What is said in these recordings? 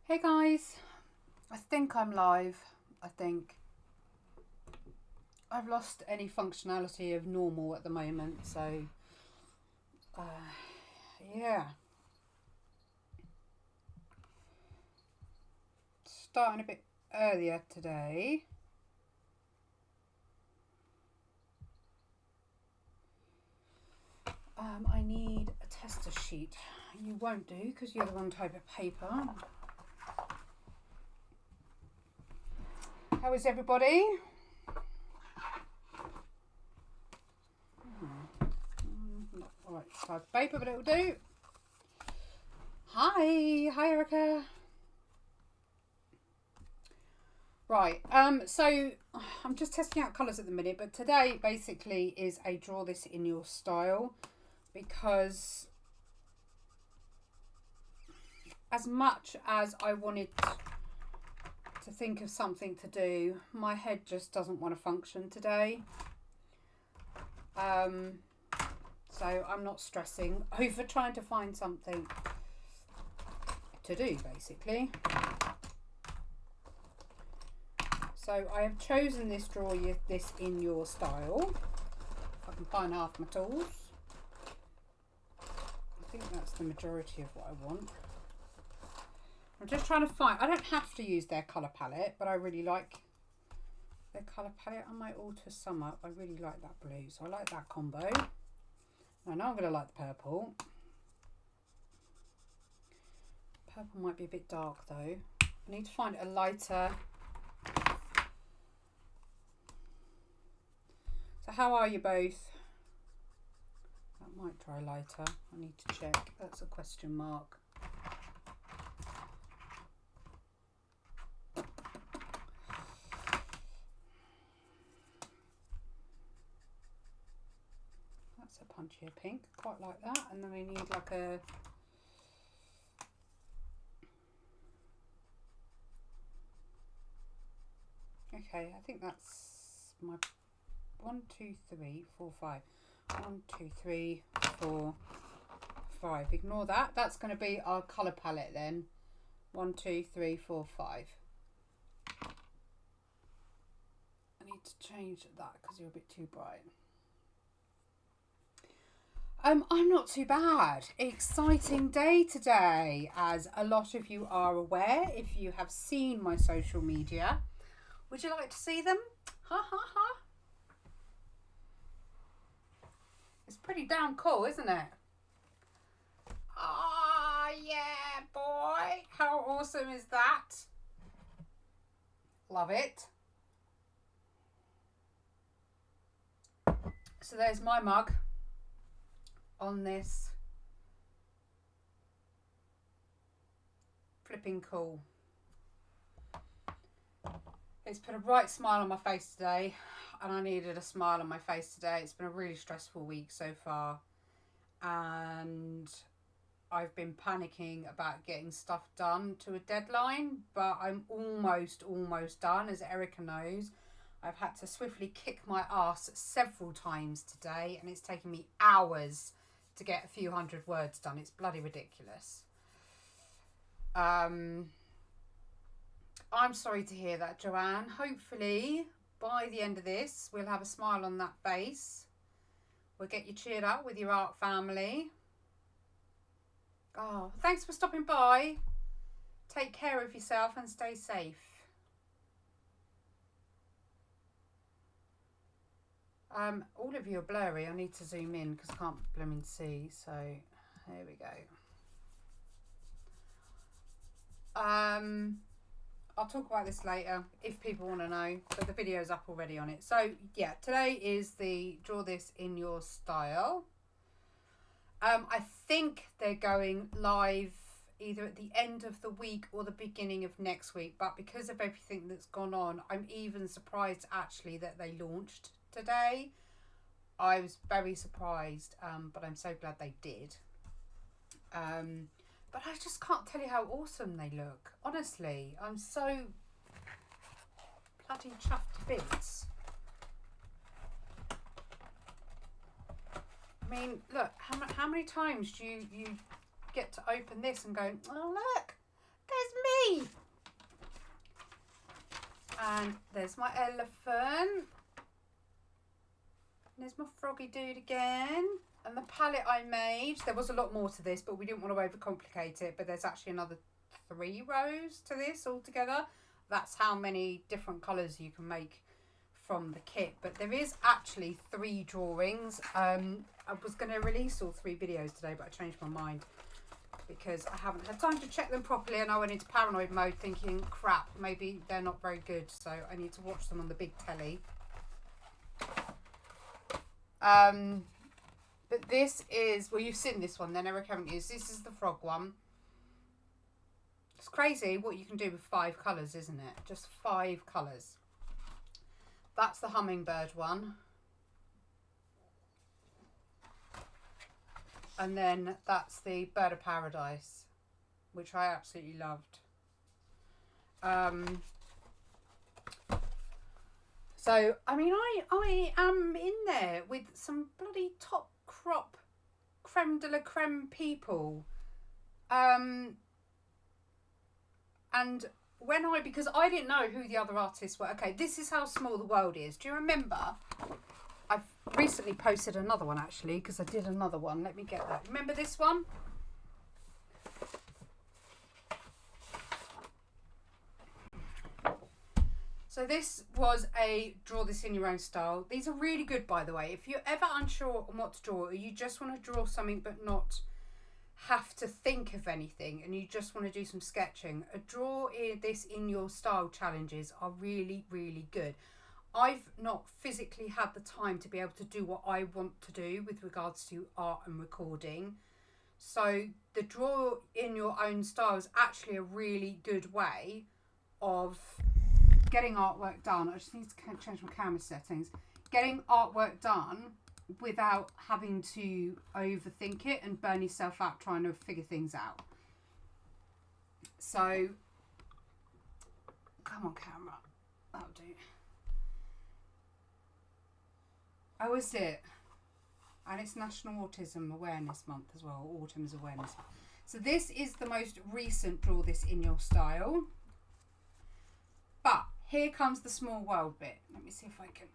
Hey guys, I think I'm live. I think I've lost any functionality of normal at the moment, so yeah. Starting a bit earlier today. I need a tester sheet. You won't do because you're the wrong type of paper. How is everybody? Not the right type of paper, but it'll do. Hi Erica. Right, so I'm just testing out colours at the minute, but today basically is a draw this in your style, because as much as I wanted to think of something to do, my head just doesn't want to function today. So I'm not stressing over trying to find something to do, basically. So I have chosen this draw this in your style. If I can find half my tools. I think that's the majority of what I want. I'm just trying to find, I don't have to use their colour palette, but I really like their colour palette. I might alter some up. I really like that blue, so I like that combo. I know I'm going to like the purple. Purple might be a bit dark though. I need to find a lighter. So how are you both? That might dry lighter. I need to check. That's a question mark. That's a punchier pink. Quite like that. And then we need like a... Okay, I think that's my 1, 2, 3, 4, 5. 1, 2, 3, 4, 5. Ignore that. That's going to be our colour palette then. 1, 2, 3, 4, 5. I need to change that because you're a bit too bright. I'm not too bad. Exciting day today, as a lot of you are aware if you have seen my social media. Would you like to see them? Ha ha ha. It's pretty damn cool, isn't it? Ah, yeah, boy. How awesome is that? Love it. So there's my mug on this. Flipping cool. It's put a bright smile on my face today, and I needed a smile on my face today. It's been a really stressful week so far, and I've been panicking about getting stuff done to a deadline, but I'm almost done. As Erica knows, I've had to swiftly kick my ass several times today, and it's taken me hours to get a few hundred words done. It's bloody ridiculous. I'm sorry to hear that, Joanne. Hopefully, by the end of this, we'll have a smile on that face. We'll get you cheered up with your art family. Oh, thanks for stopping by. Take care of yourself and stay safe. All of you are blurry. I need to zoom in because I can't blooming see. So, there we go. I'll talk about this later if people want to know, but the video's up already on it. So yeah, today is the draw this in your style. I think they're going live either at the end of the week or the beginning of next week, but because of everything that's gone on, I'm even surprised actually that they launched today. I was very surprised, but I'm so glad they did. But I just can't tell you how awesome they look. Honestly, I'm so bloody chuffed to bits. I mean, look, how many times do you get to open this and go, oh look, there's me. And there's my elephant. There's my froggy dude again. And the palette I made, there was a lot more to this, but we didn't want to overcomplicate it. But there's actually another 3 rows to this altogether. That's how many different colours you can make from the kit. But there is actually 3 drawings. I was going to release all 3 videos today, but I changed my mind because I haven't had time to check them properly, and I went into paranoid mode thinking, crap, maybe they're not very good, so I need to watch them on the big telly. But this is, well, you've seen this one then, Eric, haven't you? So this is the frog one. It's crazy what you can do with 5 colours, isn't it? Just 5 colours. That's the hummingbird one. And then that's the bird of paradise, which I absolutely loved. So, I mean, I am in there with some bloody top crop creme de la creme people. And when because I didn't know who the other artists were. Okay, this is how small the world is. Do you remember? I've recently posted another one actually, because I did another one. Let me get that. Remember this one? So this was a draw this in your own style. These are really good, by the way. If you're ever unsure on what to draw, or you just want to draw something but not have to think of anything, and you just want to do some sketching, this in your style challenges are really, really good. I've not physically had the time to be able to do what I want to do with regards to art and recording. So the draw in your own style is actually a really good way of getting artwork done. I just need to change my camera settings. Getting artwork done without having to overthink it and burn yourself out trying to figure things out. So, come on camera. That'll do. Oh, is it? And it's National Autism Awareness Month as well. Autumn's Awareness Month. So this is the most recent draw this in your style. But here comes the small world bit. Let me see if I can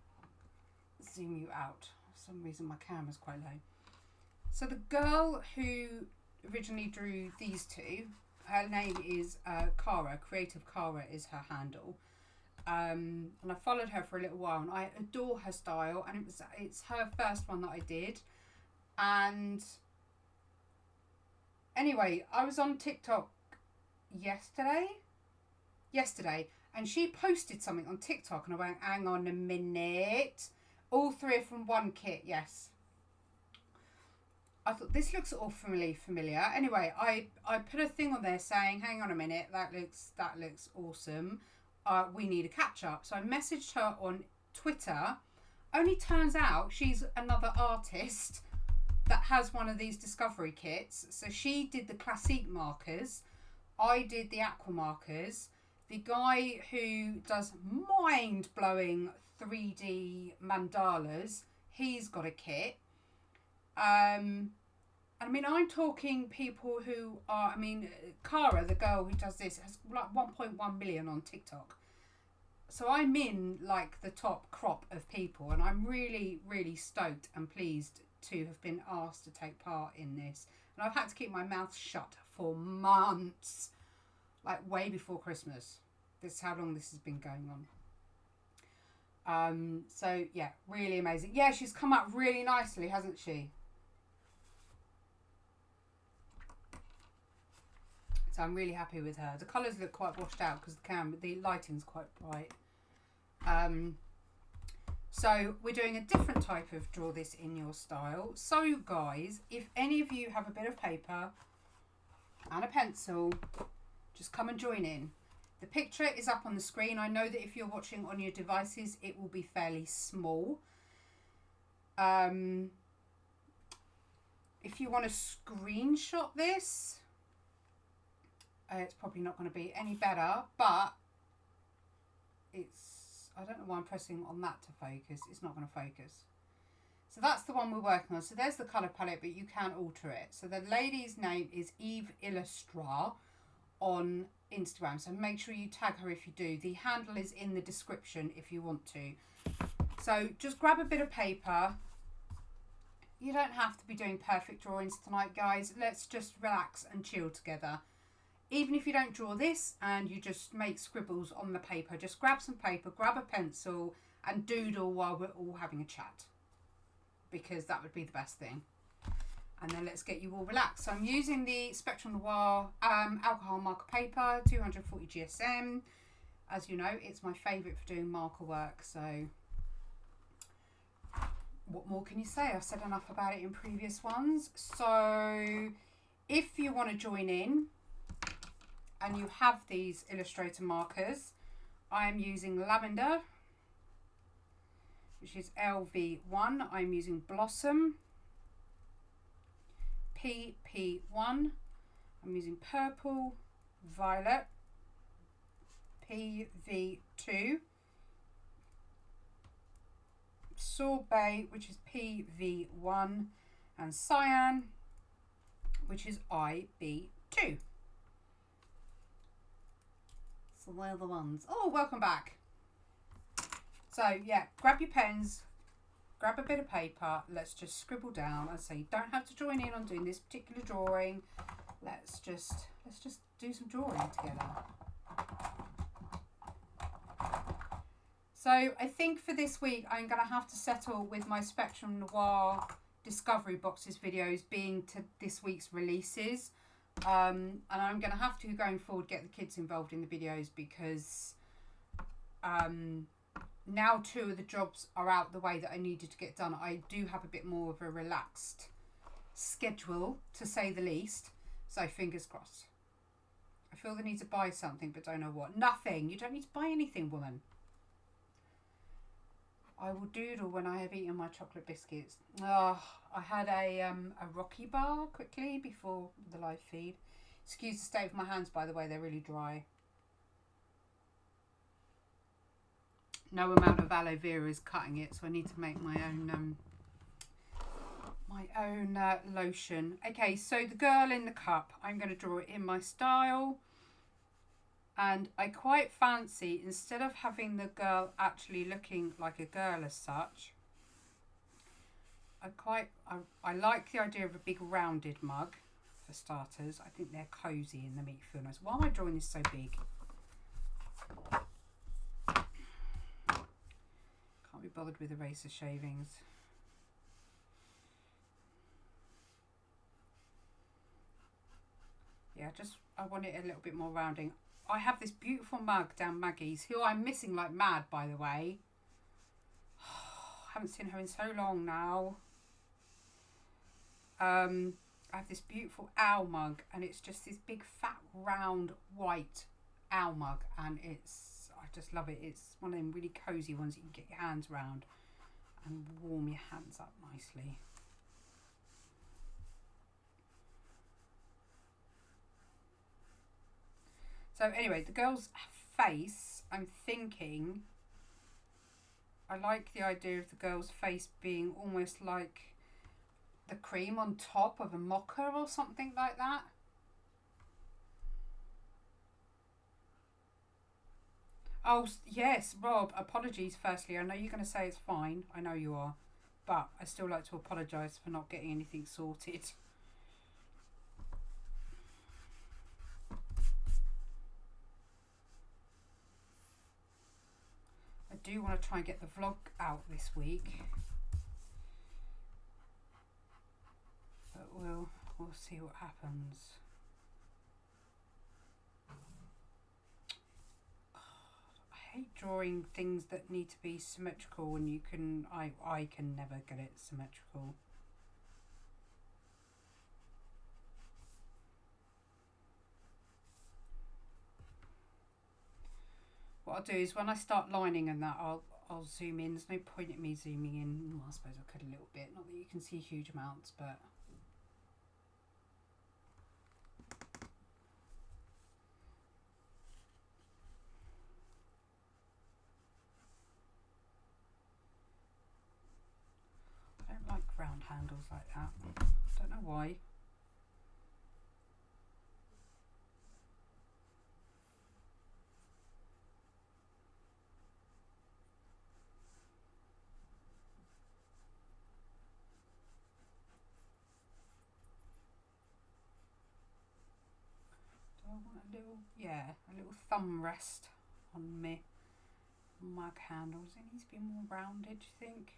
zoom you out. For some reason my camera's quite low. So the girl who originally drew these 2, her name is Cara. Creative Cara is her handle. And I followed her for a little while, and I adore her style, and it's her first one that I did. And anyway, I was on TikTok yesterday, and she posted something on TikTok, and I went, hang on a minute, all 3 are from one kit. Yes, I thought this looks awfully familiar. Anyway, I put a thing on there saying, hang on a minute, that looks awesome. We need a catch up. So I messaged her on Twitter. Only turns out she's another artist that has one of these discovery kits. So she did the classique markers. I did the aqua markers. The guy who does mind-blowing 3D mandalas, he's got a kit. I mean, I'm talking people who are, I mean, Cara, the girl who does this, has like 1.1 million on TikTok. So I'm in like the top crop of people, and I'm really, really stoked and pleased to have been asked to take part in this. And I've had to keep my mouth shut for months, like way before Christmas. This is how long this has been going on. So yeah, really amazing. Yeah, she's come up really nicely, hasn't she? So I'm really happy with her. The colours look quite washed out because the lighting's quite bright. So we're doing a different type of draw this in your style. So guys, if any of you have a bit of paper and a pencil, just come and join in. The picture is up on the screen. I know that if you're watching on your devices, it will be fairly small. If you want to screenshot this, it's probably not going to be any better, but I don't know why I'm pressing on that to focus. It's not going to focus. So that's the one we're working on. So there's the colour palette, but you can alter it. So the lady's name is Eve Illustra on Instagram, so make sure you tag her if you do. The handle is in the description if you want to. So just grab a bit of paper. You don't have to be doing perfect drawings tonight, guys. Let's just relax and chill together. Even if you don't draw this and you just make scribbles on the paper, just grab some paper, grab a pencil and doodle while we're all having a chat, because that would be the best thing. And then let's get you all relaxed. So I'm using the Spectrum Noir alcohol marker paper, 240 GSM. As you know, it's my favourite for doing marker work. So what more can you say? I've said enough about it in previous ones. So if you want to join in and you have these Illustrator markers, I am using Lavender, which is LV1. I'm using Blossom, PP1. I'm using Purple, Violet, PV2, Sorbet, which is PV1, and Cyan, which is IB2. So they're the ones. Oh, welcome back. So yeah, grab your pens, grab a bit of paper. Let's just scribble down. I say you don't have to join in on doing this particular drawing. Let's just do some drawing together. So I think for this week I'm going to have to settle with my Spectrum Noir Discovery Boxes videos being to this week's releases. And I'm going to have to, going forward, get the kids involved in the videos, because now 2 of the jobs are out the way that I needed to get done. I do have a bit more of a relaxed schedule, to say the least. So fingers crossed. I feel the need to buy something, but don't know what. Nothing. You don't need to buy anything, woman. I will doodle when I have eaten my chocolate biscuits. Oh, I had a Rocky bar quickly before the live feed. Excuse the state of my hands, by the way, they're really dry. No amount of aloe vera is cutting it, so I need to make my own lotion. Okay, so the girl in the cup, I'm going to draw it in my style. And I quite fancy, instead of having the girl actually looking like a girl as such, I like the idea of a big rounded mug, for starters. I think they're cosy and they make you feel nice. Why am I drawing this so big? Can't be bothered with eraser shavings. Yeah, I want it a little bit more rounding. I have this beautiful mug down Maggie's, who I'm missing like mad, by the way. I haven't seen her in so long now. I have this beautiful owl mug, and it's just this big fat round white owl mug, and I just love it. It's one of them really cozy ones you can get your hands round and warm your hands up nicely. So anyway, the girl's face, I'm thinking, I like the idea of the girl's face being almost like the cream on top of a mocha or something like that. Oh, yes, Rob, apologies firstly. I know you're going to say it's fine. I know you are. But I still like to apologise for not getting anything sorted. I do want to try and get the vlog out this week. But we'll see what happens. I hate drawing things that need to be symmetrical, and I can never get it symmetrical. What I'll do is when I start lining and that, I'll zoom in. There's no point in me zooming in. Well, I suppose I could a little bit. Not that you can see huge amounts, but I don't like round handles like that. I don't know why. little thumb rest on my mug handles. It needs to be more rounded, do you think?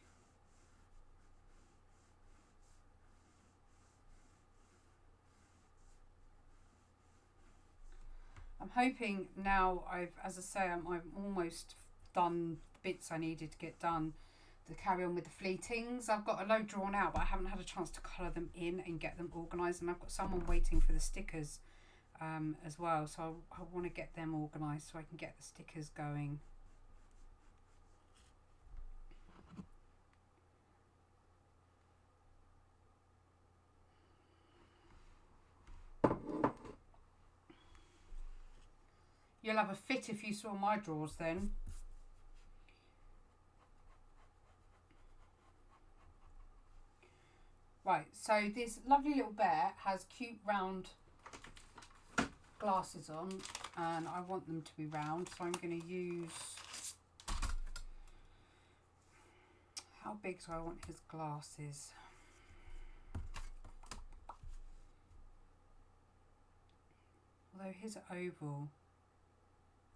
I'm hoping now as I say, I'm almost done the bits I needed to get done to carry on with the fleetings. I've got a load drawn out, but I haven't had a chance to colour them in and get them organised, and I've got someone waiting for the stickers as well, so I want to get them organised so I can get the stickers going. You'll have a fit if you saw my drawers then. Right, so this lovely little bear has cute round glasses on, and I want them to be round, so I'm going to use... How big do I want his glasses? Although his are oval,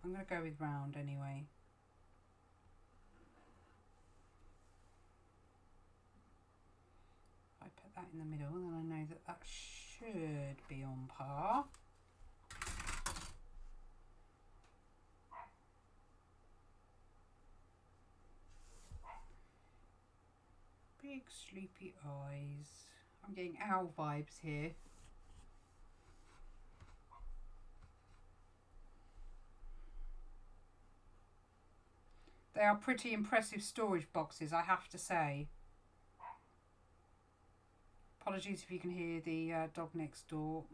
I'm going to go with round anyway. If I put that in the middle, then I know that that should be on par. Big sleepy eyes. I'm getting owl vibes here. They are pretty impressive storage boxes, I have to say. Apologies if you can hear the dog next door.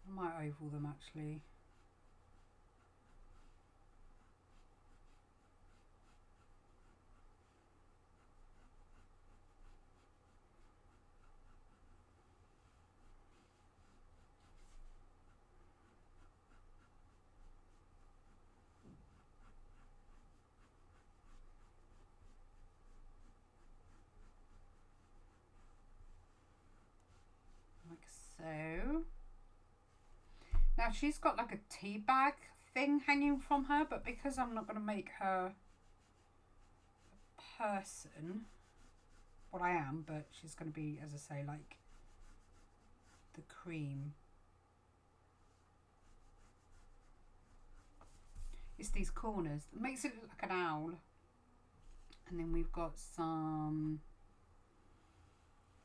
I might oval them actually. Like so. Now she's got like a tea bag thing hanging from her, but because I'm not going to make her a person, well I am, but she's going to be, as I say, like the cream. It's these corners that makes it look like an owl. And then we've got some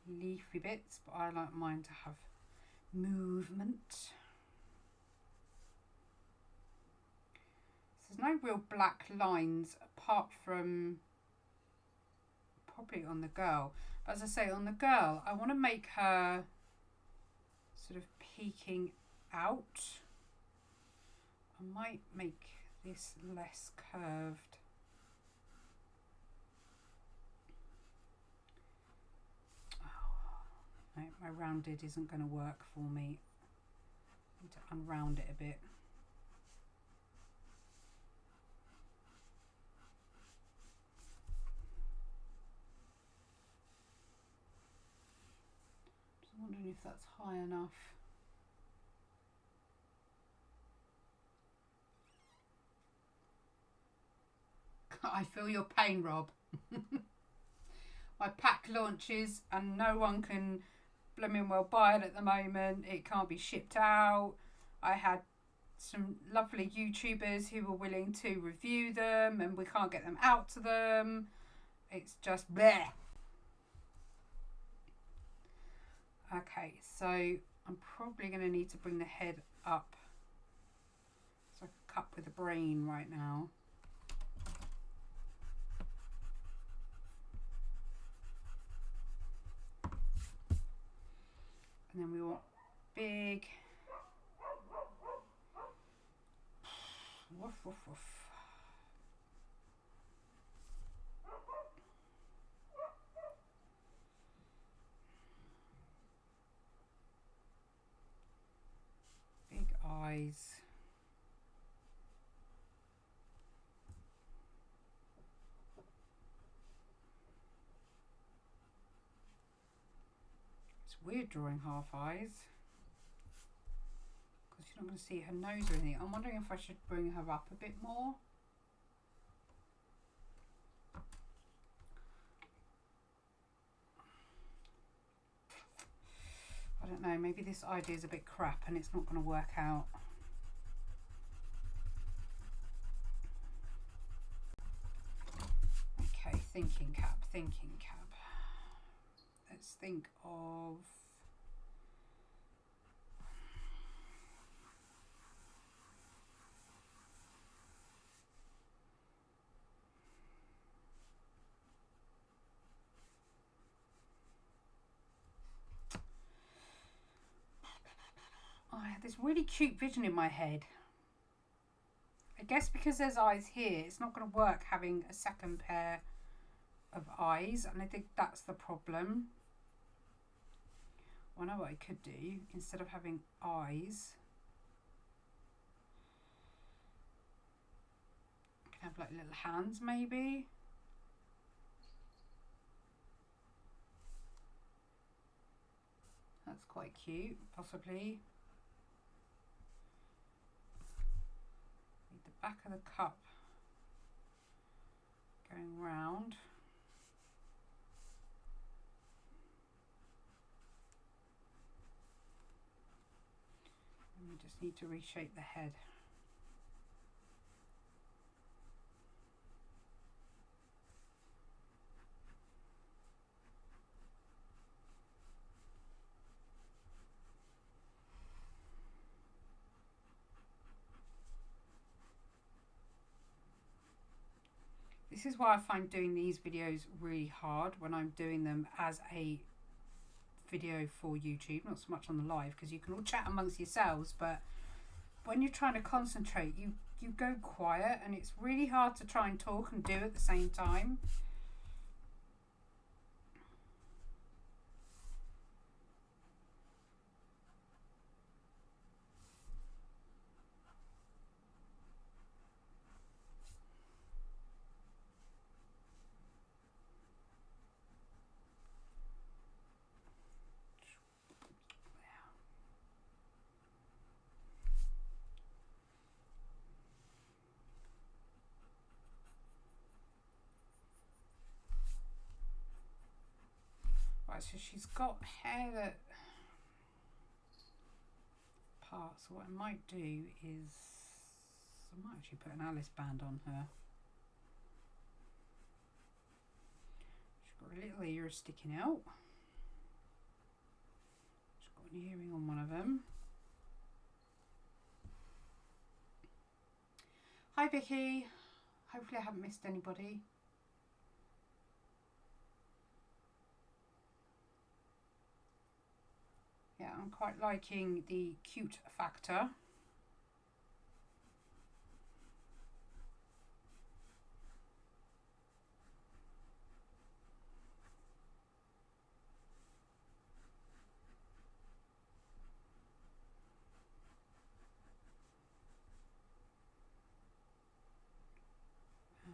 leafy bits, but I like mine to have movement. There's no real black lines apart from probably on the girl. But as I say, on the girl, I want to make her sort of peeking out. I might make this less curved. Oh, no, my rounded isn't going to work for me. I need to unround it a bit. Wondering if that's high enough. I feel your pain, Rob. My pack launches and no one can blooming well buy it at the moment. It can't be shipped out. I had some lovely YouTubers who were willing to review them and we can't get them out to them. It's just bleh. Okay, so I'm probably going to need to bring the head up so I can cut with the brain right now. And then we want big, woof, woof, woof. Eyes. weird drawing half eyes because you're not going to see her nose or anything. I'm wondering if I should bring her up a bit more. I don't know, maybe this idea is a bit crap and it's not going to work out. Okay, thinking cap, thinking cap. Let's think of... I had this really cute vision in my head. I guess because there's eyes here, it's not going to work having a second pair of eyes, and I think that's the problem. I know what I could do. Instead of having eyes, I can have like little hands maybe. That's quite cute, possibly. Need the back of the cup going round. And we just need to reshape the head. This is why I find doing these videos really hard when I'm doing them as a video for YouTube, not so much on the live, because you can all chat amongst yourselves, but when you're trying to concentrate, you go quiet and it's really hard to try and talk and do at the same time. So she's got hair that parts. So what I might do is I might actually put an Alice band on her. She's got a little ear sticking out. She's got an earring on one of them. Hi Vicky. Hopefully I haven't missed anybody. Yeah, I'm quite liking the cute factor.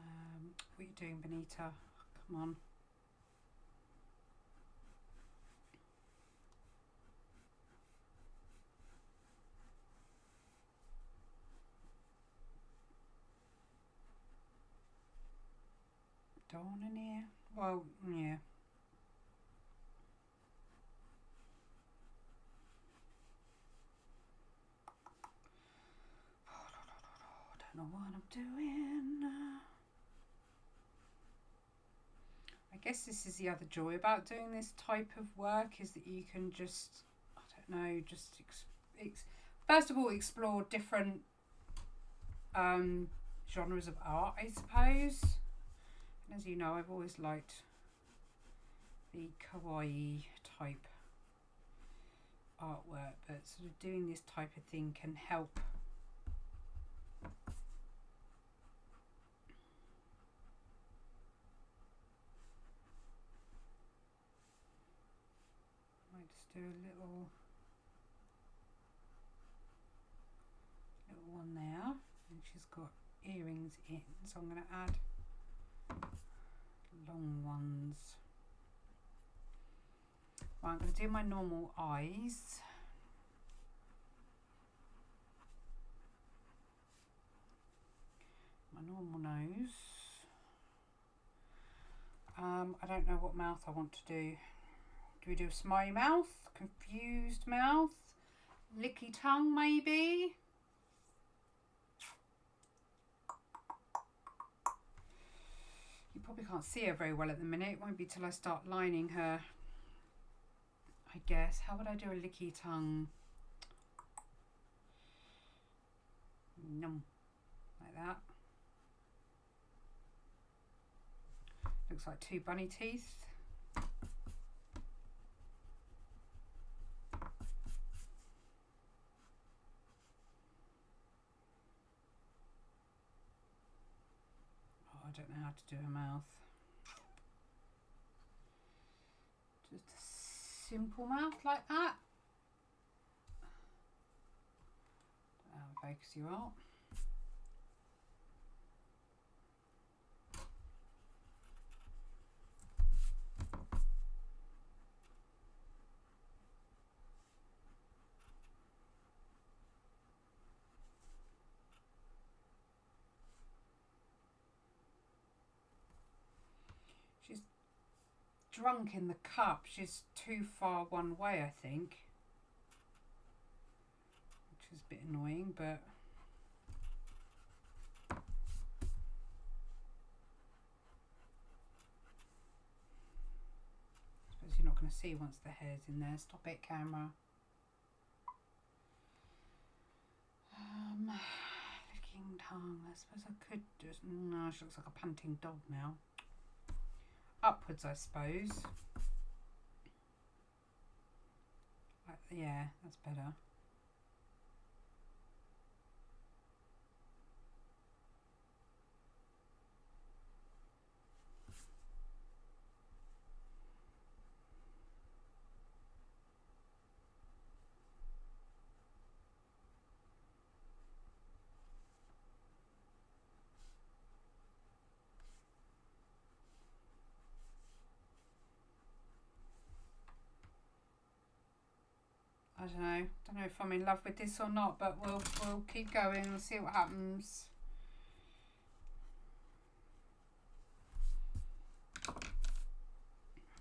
What are you doing, Benita? Come on. Dawn in here? Well, yeah. I don't know what I'm doing. I guess this is the other joy about doing this type of work, is that you can just, I don't know, just first of all explore different genres of art, I suppose. And as you know, I've always liked the kawaii type artwork, but sort of doing this type of thing can help I might just do a little one there, and she's got earrings in, so I'm going to add long ones. Right, I'm going to do my normal eyes. My normal nose. I don't know what mouth I want to do. Do we do a smiley mouth? Confused mouth? Licky tongue maybe? You probably can't see her very well at the minute. It won't be till I start lining her, I guess. How would I do a licky tongue? Nom. Like that. Looks like two bunny teeth. I don't know how to do a mouth. Just a simple mouth like that. Don't know how focus you are. She's drunk in the cup. She's too far one way, I think. Which is a bit annoying, but... I suppose you're not going to see once the hair's in there. Stop it, camera. Licking tongue. I suppose I could just... No, she looks like a panting dog now. Upwards, I suppose. Yeah, that's better. I don't know if I'm in love with this or not, but we'll keep going and see what happens.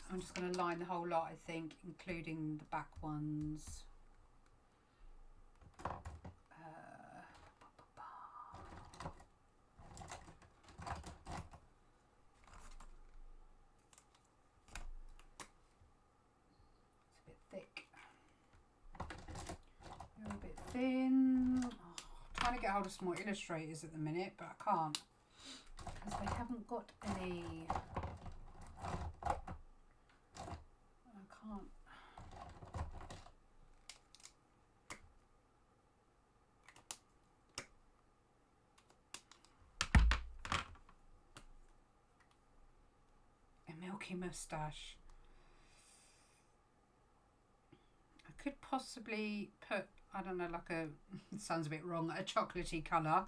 I'm just going to line the whole lot, I think, including the back ones. Thin. Trying to get hold of some more illustrators at the minute, but I can't because they haven't got any. I can't. A milky moustache. I could possibly put, I don't know, like a, it sounds a bit wrong, a chocolatey colour.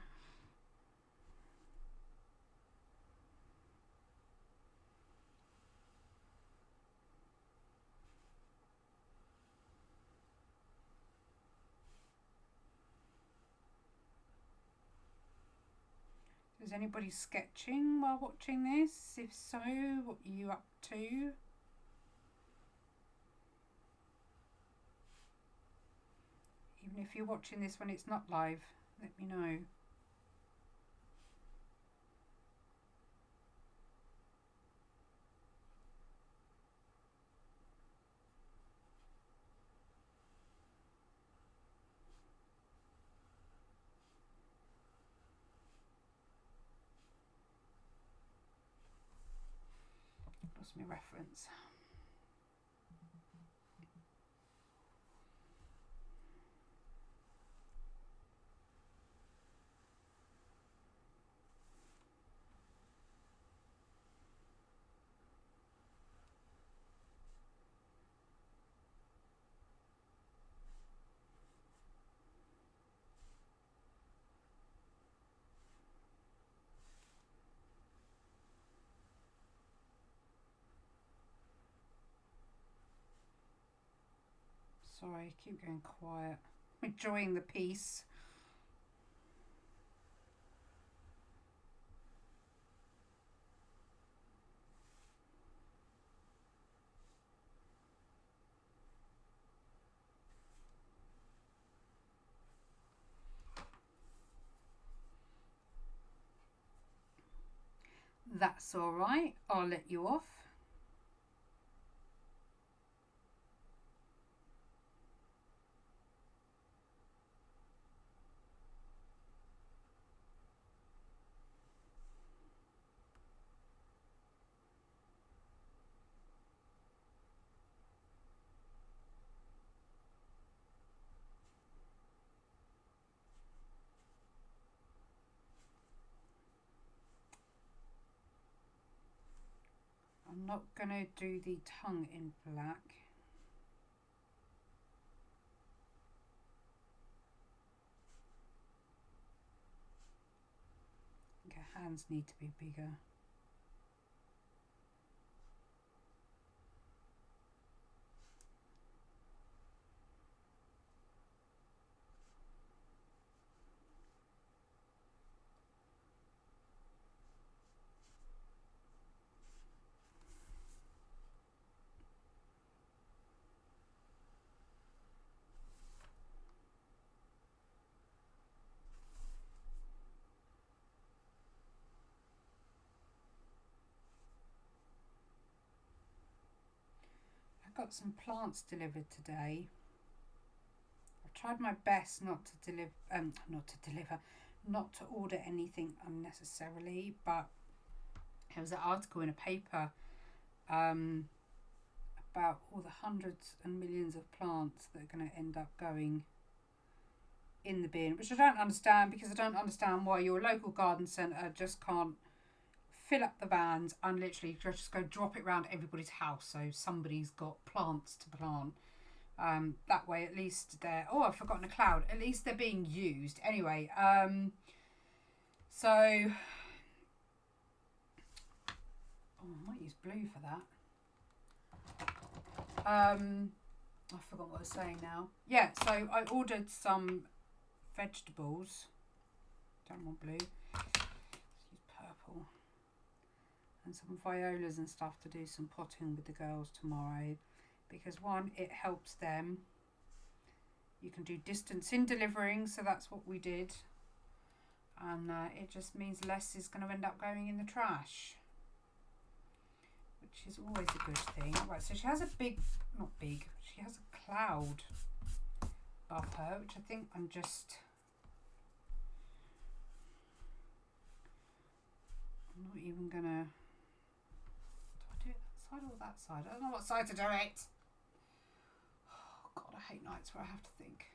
Is anybody sketching while watching this? If so, what are you up to? Even if you're watching this when it's not live, let me know. Lost my reference. Sorry, keep going quiet. I'm enjoying the piece. That's all right. I'll let you off. I'm not going to do the tongue in black. I think her hands need to be bigger. Got some plants delivered today. I've tried my best not to order anything unnecessarily, but there was an article in a paper about all the hundreds and millions of plants that are going to end up going in the bin, which I don't understand, because I don't understand why your local garden centre just can't fill up the vans and literally just go drop it around everybody's house so somebody's got plants to plant. That way at least they're... Oh, I've forgotten a cloud. At least they're being used. Anyway, so... Oh, I might use blue for that. I forgot what I was saying now. Yeah, so I ordered some vegetables. Don't want blue. Let's use purple. And some violas and stuff to do some potting with the girls tomorrow, because one, it helps them. You can do distance in delivering, so that's what we did, and it just means less is going to end up going in the trash, which is always a good thing. Right, so she has a she has a cloud above her, which I think I'm not even gonna... Side or that side? I don't know what side to do it. Oh God, I hate nights where I have to think.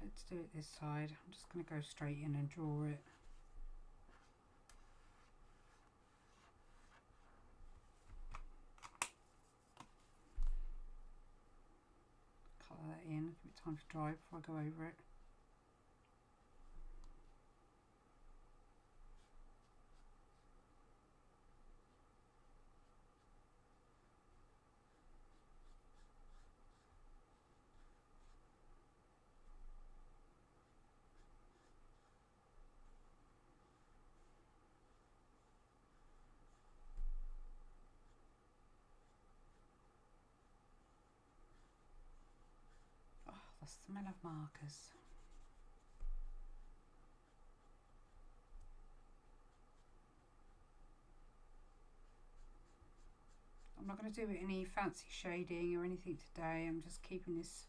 Let's do it this side. I'm just going to go straight in and draw it. Colour that in. Give it time to dry before I go over it. The smell of markers. I'm not going to do any fancy shading or anything today. I'm just keeping this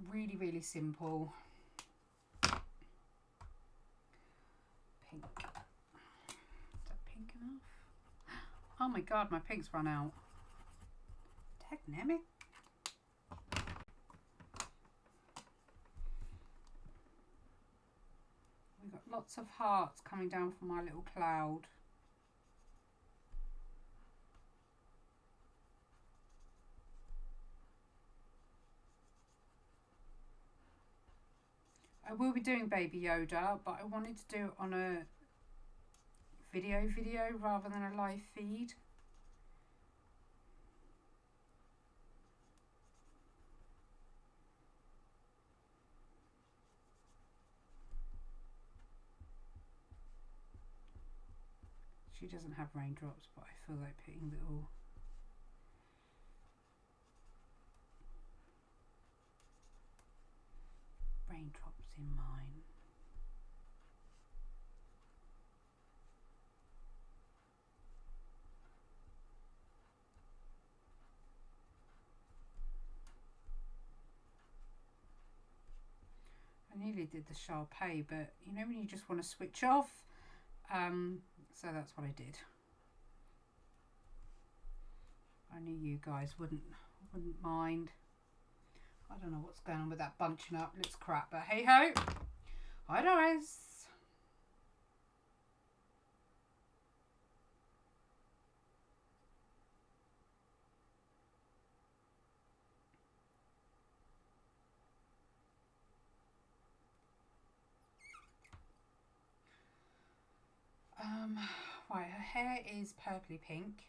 really, really simple. Pink. Is that pink enough? Oh my God, my pink's run out. Dagnammit. We've got lots of hearts coming down from my little cloud. I will be doing Baby Yoda, but I wanted to do it on a video rather than a live feed. She doesn't have raindrops, but I feel like putting little raindrops in mine. I nearly did the Sharpay, but you know when you just want to switch off, so that's what I did. I knew you guys wouldn't mind. I don't know what's going on with that bunching up. Looks crap, but hey ho. Hi Doris. Right, her hair is purpley pink.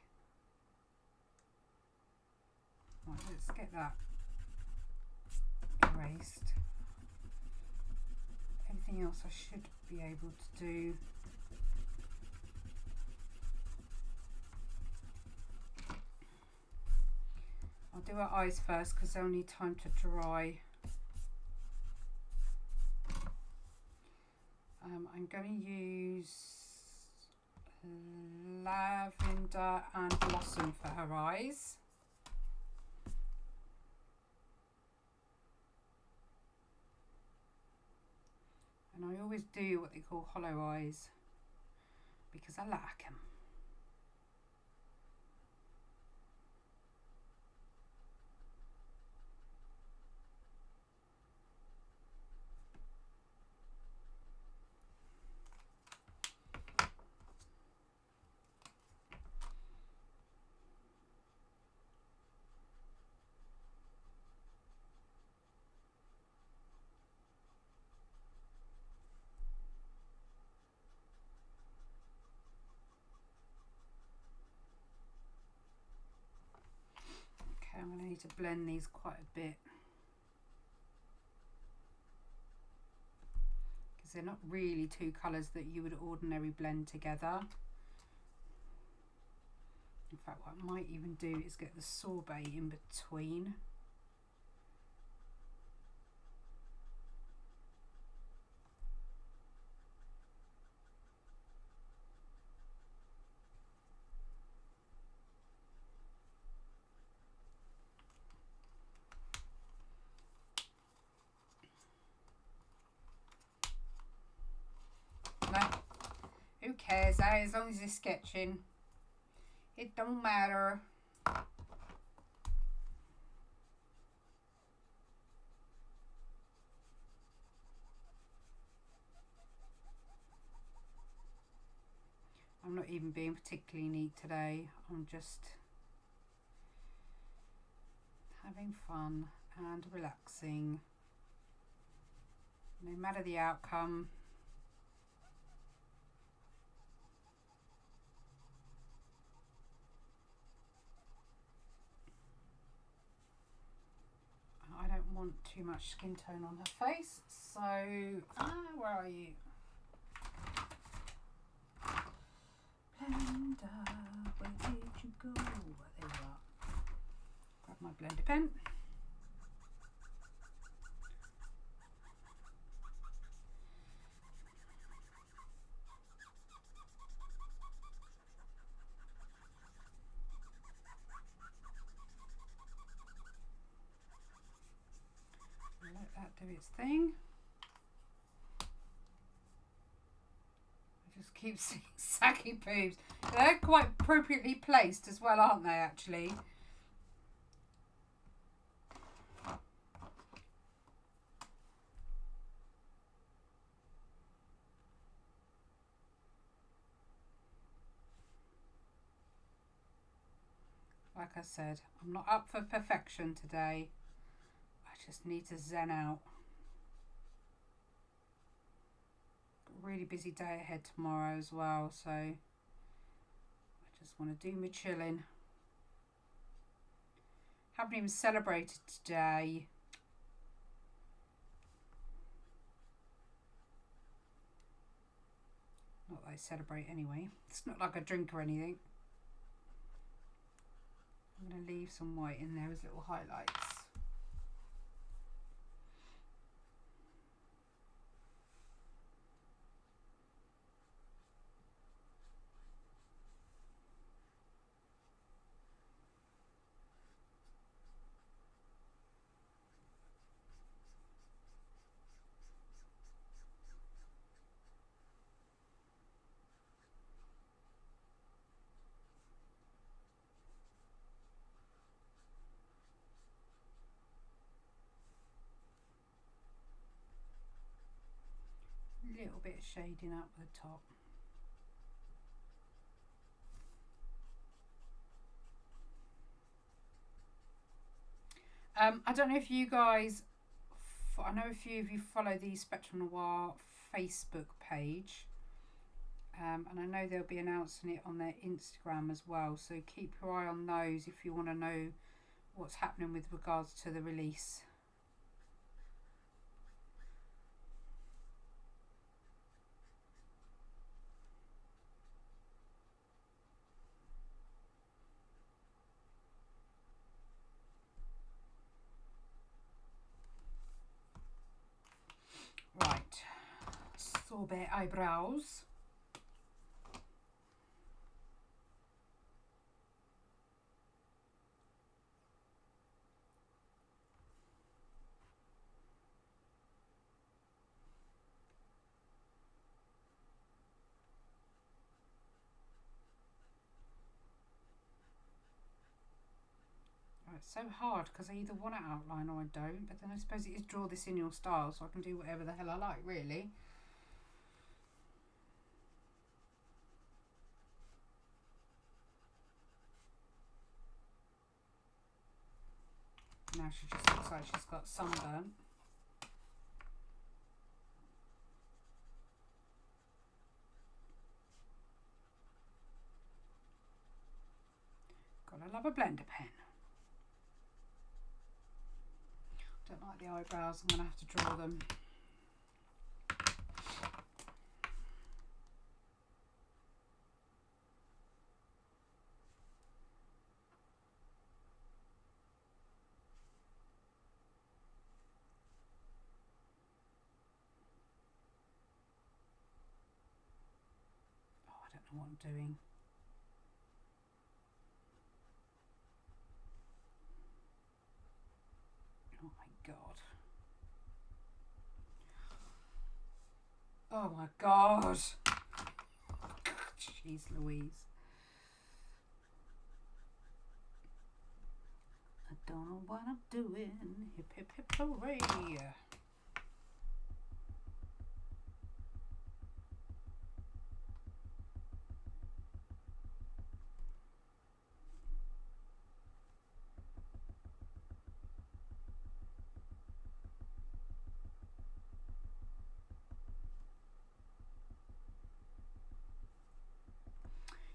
Right, let's get that erased. Everything else I should be able to do. I'll do her eyes first because they'll need time to dry. I'm going to use lavender and blossom for her eyes. And I always do what they call hollow eyes because I like them. I'm going to need to blend these quite a bit because they're not really two colours that you would ordinarily blend together. In fact, what I might even do is get the sorbet in between. Who cares, as long as you're sketching, it don't matter. I'm not even being particularly neat today, I'm just having fun and relaxing, no matter the outcome. I don't want too much skin tone on her face, so where are you? Blender, where did you go? There you are. Grab my blender pen. Let that do its thing. I just keep seeing saggy boobs. They're quite appropriately placed as well, aren't they, actually? Like I said, I'm not up for perfection today. I just need to zen out. Got a really busy day ahead tomorrow as well, so I just want to do my chilling. Haven't even celebrated today. Not I celebrate anyway. It's not like I drink or anything. I'm going to leave some white in there as little highlights. A little bit of shading up the top. I don't know if you guys, I know a few of you follow the Spectrum Noir Facebook page, and I know they'll be announcing it on their Instagram as well, so keep your eye on those if you want to know what's happening with regards to the release. Right, sorbet eyebrows. It's so hard because I either want to outline or I don't, but then I suppose it is draw this in your style, so I can do whatever the hell I like, really. Now she just looks like she's got sunburn. Gotta love a blender pen. Don't like the eyebrows, I'm going to have to draw them. Oh, I don't know what I'm doing. Oh my God. Oh my God. Jeez Louise. I don't know what I'm doing. Hip hip hip hooray.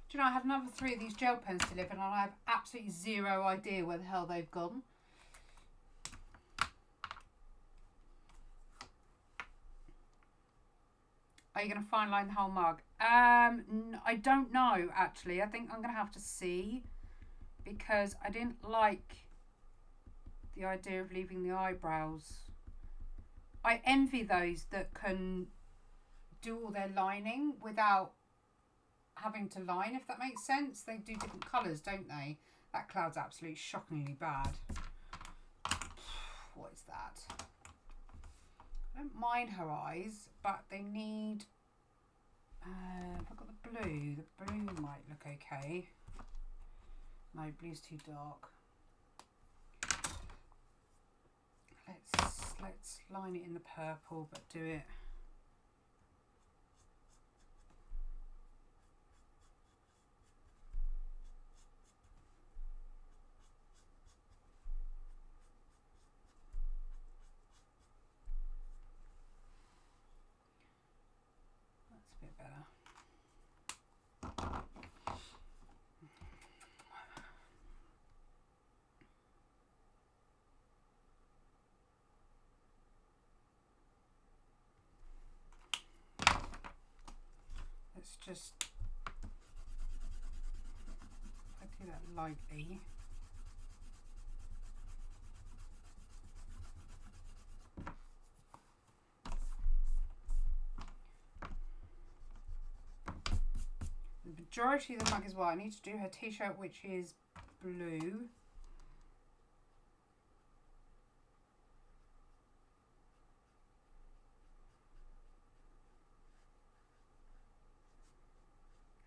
Do you know, I had another 3 of these gel pens delivered and I have absolutely zero idea where the hell they've gone. Are you going to fine line the whole mug? I don't know, actually. I think I'm going to have to see, because I didn't like the idea of leaving the eyebrows. I envy those that can do all their lining without having to line, if that makes sense. They do different colours, don't they? That cloud's absolutely shockingly bad. What is that? I don't mind her eyes, but they need... have I got the blue? The blue might look okay. No, blue's too dark. Let's line it in the purple, but do it. That's a bit better. Let's just, I do that lightly. The majority of the mug is white. I need to do her t-shirt, which is blue.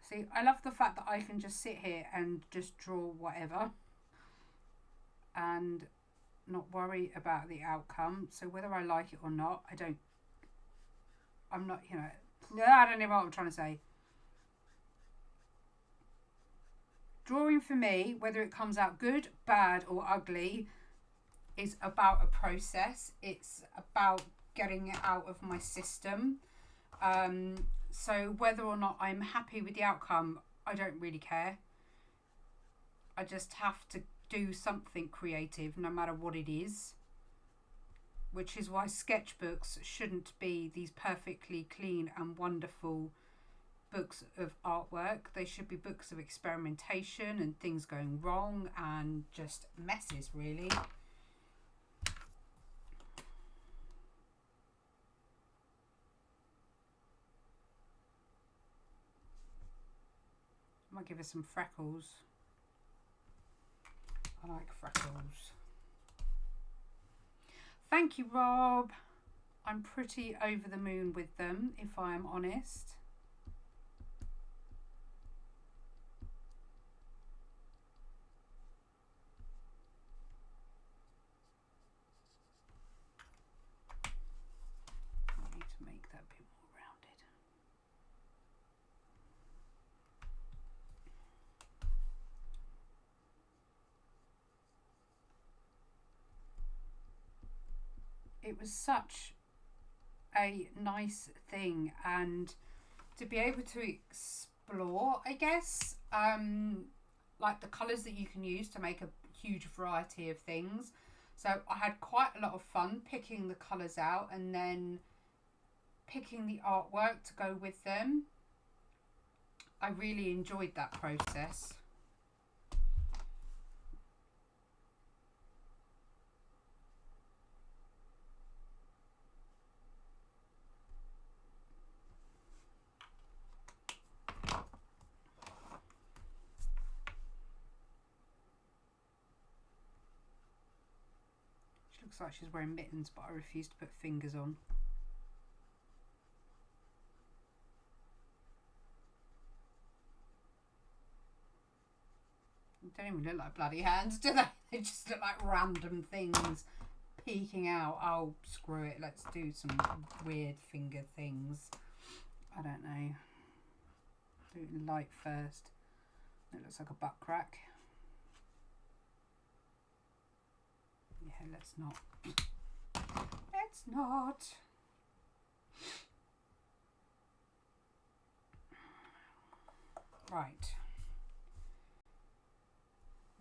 See, I love the fact that I can just sit here and just draw whatever and not worry about the outcome. So whether I like it or not, I'm not, you know, I don't know what I'm trying to say. Drawing for me, whether it comes out good, bad or ugly, is about a process. It's about getting it out of my system. So whether or not I'm happy with the outcome, I don't really care. I just have to do something creative, no matter what it is. Which is why sketchbooks shouldn't be these perfectly clean and wonderful books of artwork. They should be books of experimentation and things going wrong and just messes, really. I might give her some freckles. I like freckles. Thank you, Rob. I'm pretty over the moon with them, if I am honest. I need to make that a bit more rounded. It was such a nice thing, and to be able to explore, I guess, like the colours that you can use to make a huge variety of things. So I had quite a lot of fun picking the colours out and then picking the artwork to go with them. I really enjoyed that process. Looks like she's wearing mittens, but I refuse to put fingers on. They don't even look like bloody hands, do they? They just look like random things peeking out. Oh, screw it. Let's do some weird finger things. I don't know. Do it in light first. It looks like a butt crack. Yeah, let's not. Let's not. Right.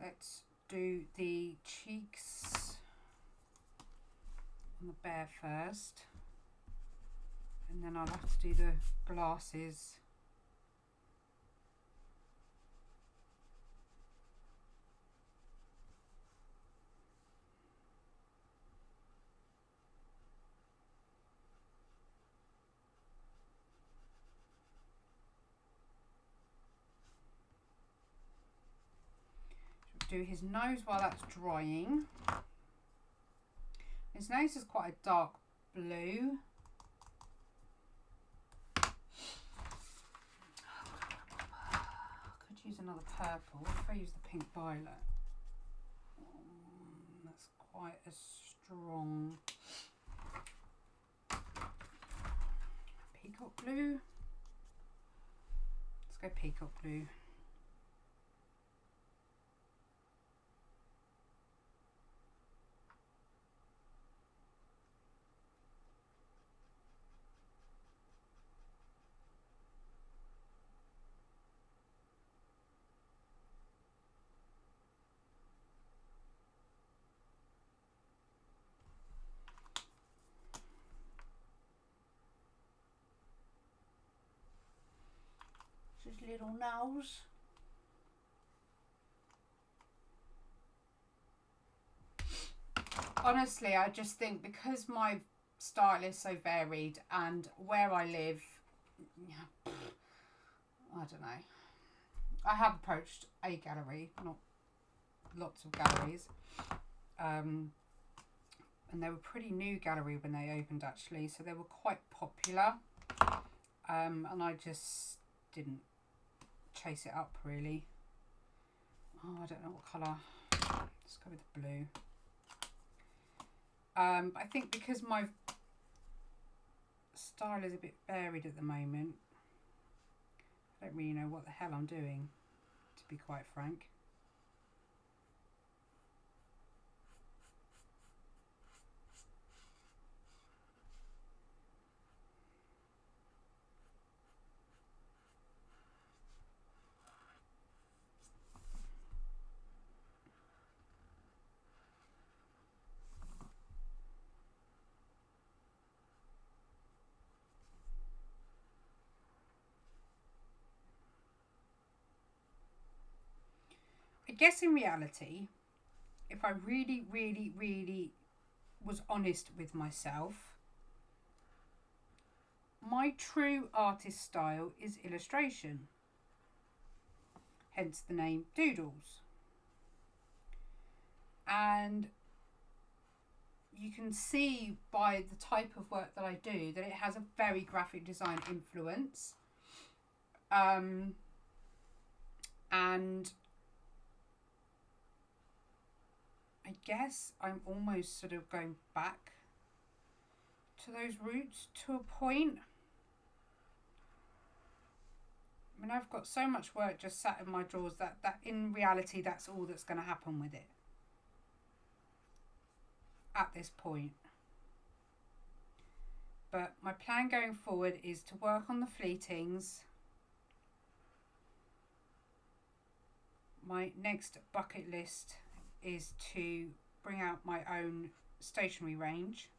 Let's do the cheeks on the bear first. And then I'll have to do the glasses. Do his nose while that's drying. His nose is quite a dark blue. I could use another purple. What if I use the pink violet? That's quite a strong peacock blue. Let's go peacock blue. little nose. Honestly, I just think because my style is so varied and where I live, I don't know. I have approached a gallery, not lots of galleries. And they were a pretty new gallery when they opened, actually, so they were quite popular. And I just didn't chase it up, really. Oh, I don't know what colour. Let's go with the blue. I think because my style is a bit varied at the moment, I don't really know what the hell I'm doing, to be quite frank. I guess in reality, if I really, really, really was honest with myself, my true artist style is illustration. Hence the name Doodles. And you can see by the type of work that I do that it has a very graphic design influence. And I guess I'm almost sort of going back to those roots to a point. I mean, I've got so much work just sat in my drawers that in reality, that's all that's going to happen with it at this point. But my plan going forward is to work on the fleetings. My next bucket list is to bring out my own stationery range.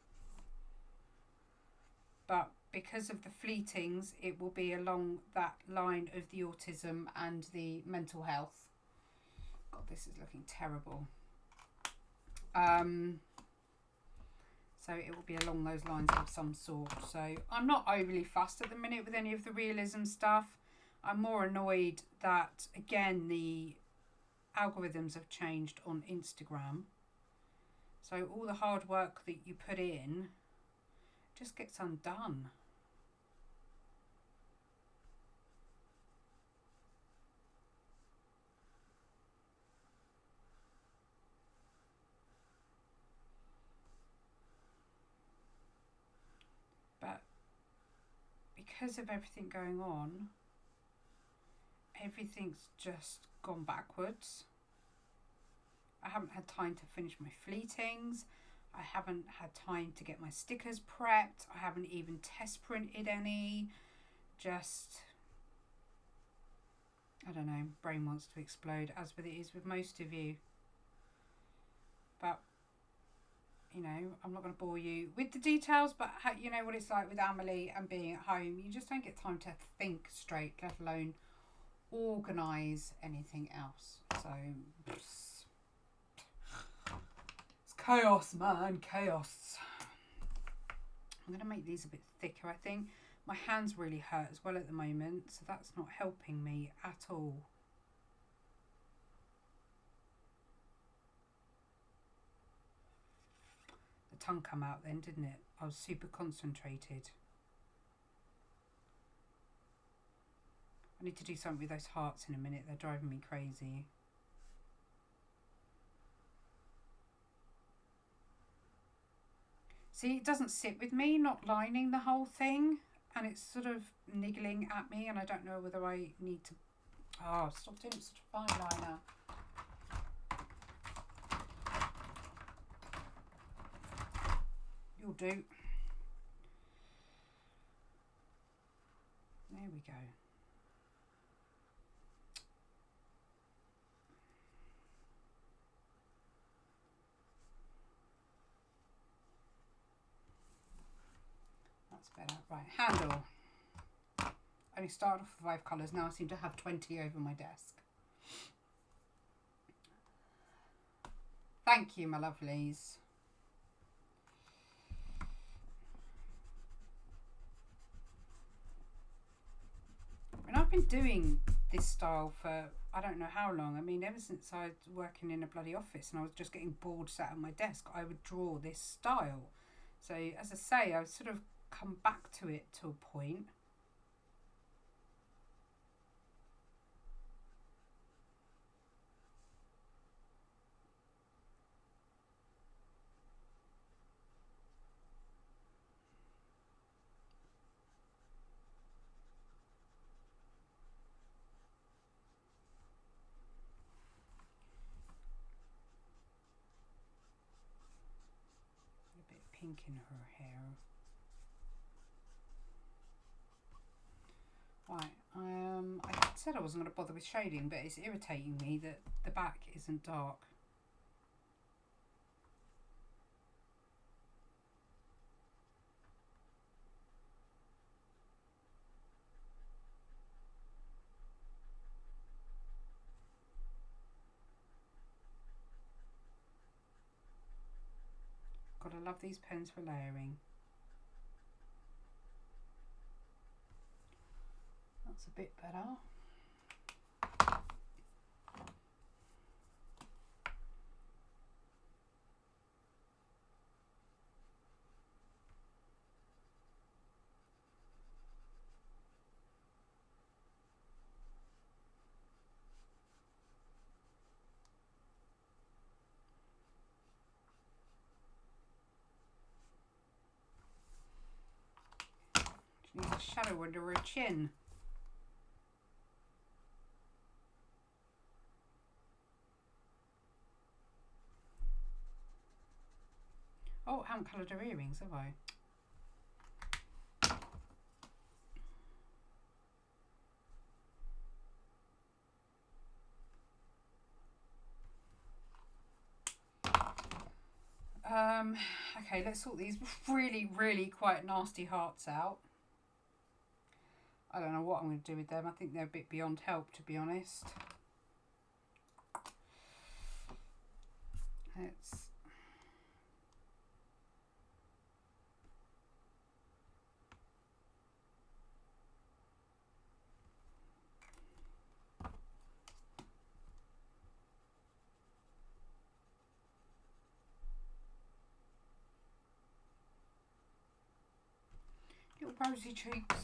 But because of the fleetings, it will be along that line of the autism and the mental health. God, this is looking terrible. So it will be along those lines of some sort. So I'm not overly fussed at the minute with any of the realism stuff. I'm more annoyed that, again, the algorithms have changed on Instagram. So all the hard work that you put in just gets undone. But because of everything going on, everything's just gone backwards. I haven't had time to finish my fleetings. I haven't had time to get my stickers prepped. I haven't even test printed any. Just, I don't know, brain wants to explode, as with it is with most of you. But, you know, I'm not going to bore you with the details, but you know what it's like with Amelie and being at home. You just don't get time to think straight, let alone organise anything else. So, it's chaos, man, chaos. I'm going to make these a bit thicker, I think. My hands really hurt as well at the moment, so that's not helping me at all. The tongue come out then, didn't it? I was super concentrated. I need to do something with those hearts in a minute. They're driving me crazy. See, it doesn't sit with me, not lining the whole thing. And it's sort of niggling at me, and I don't know whether I need to... Oh, stop doing such a fine liner. You'll do. There we go. That's better. Right, handle. only started off with 5 colours. Now I seem to have 20 over my desk. Thank you, my lovelies. And I've been doing this style for I don't know how long. I mean, ever since I was working in a bloody office and I was just getting bored sat at my desk, I would draw this style. So as I say, I've sort of come back to it to a point. A bit pink in her hair. Right, I said I wasn't going to bother with shading, but it's irritating me that the back isn't dark. Gotta love these pens for layering. That's a bit better. She needs a shadow under her chin. Oh, I haven't coloured her earrings, have I? Okay, let's sort these really quite nasty hearts out. I don't know what I'm going to do with them. I think they're a bit beyond help, to be honest. Let's... little rosy cheeks.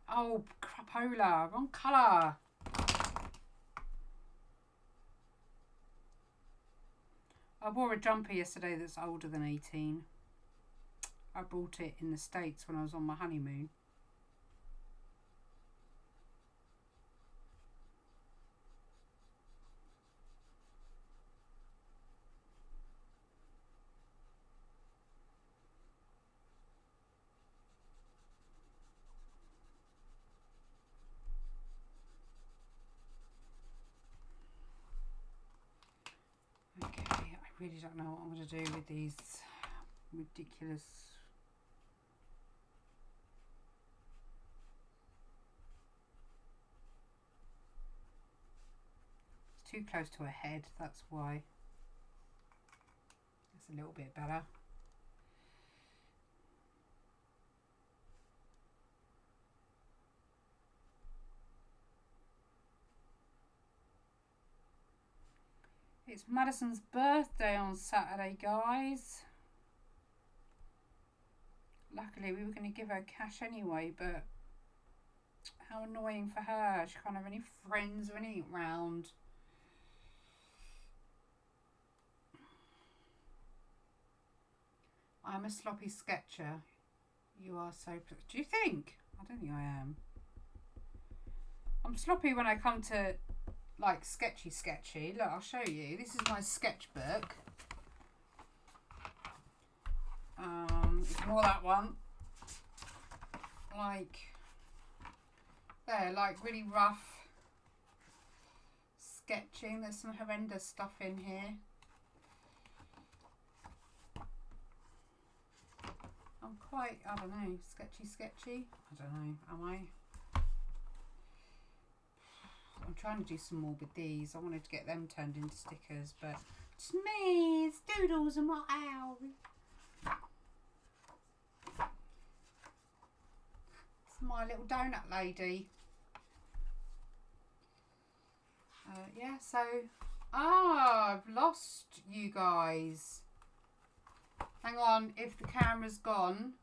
Oh, crapola, wrong colour. I wore a jumper yesterday that's older than 18. I bought it in the States when I was on my honeymoon. I really don't know what I'm going to do with these ridiculous... It's too close to her head, that's why. It's a little bit better. It's Madison's birthday on Saturday, guys. Luckily, we were going to give her cash anyway, but how annoying for her. She can't have any friends or anything round. I'm a sloppy sketcher. You are so... Do you think? I don't think I am. I'm sloppy when I come to... like sketchy. Look, I'll show you. This is my sketchbook. Ignore that one. Like, there, like really rough sketching. There's some horrendous stuff in here. I'm quite, I don't know, sketchy. I don't know, am I? I'm trying to do some more with these. I wanted to get them turned into stickers, but it's me, it's doodles and what else? It's my little donut lady. Yeah, so, I've lost you guys. Hang on, if the camera's gone.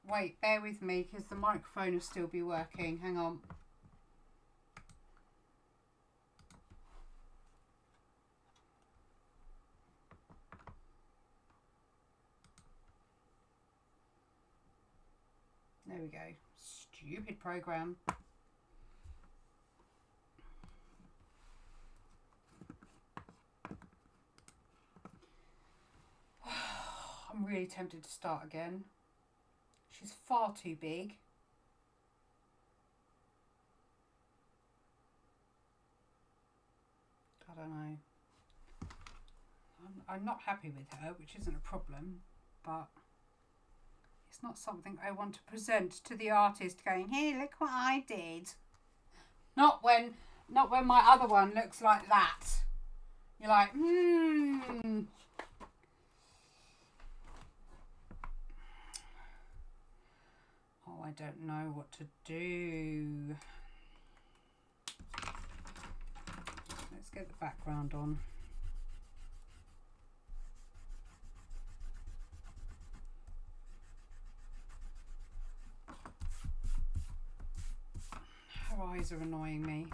Wait, bear with me because the microphone will still be working. Hang on. There we go. Stupid program. I'm really tempted to start again. She's far too big. I don't know. I'm not happy with her, which isn't a problem, but it's not something I want to present to the artist going, here, look what I did. Not when my other one looks like that. You're like, Oh, I don't know what to do. Let's get the background on. Her eyes are annoying me.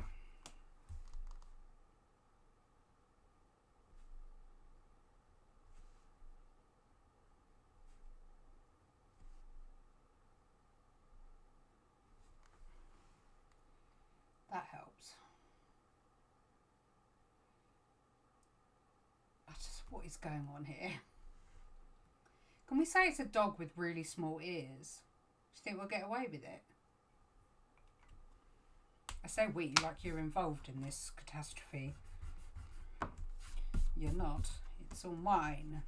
That helps. What is going on here? Can we say it's a dog with really small ears? Do you think we'll get away with it? I say we like you're involved in this catastrophe. You're not. It's all mine.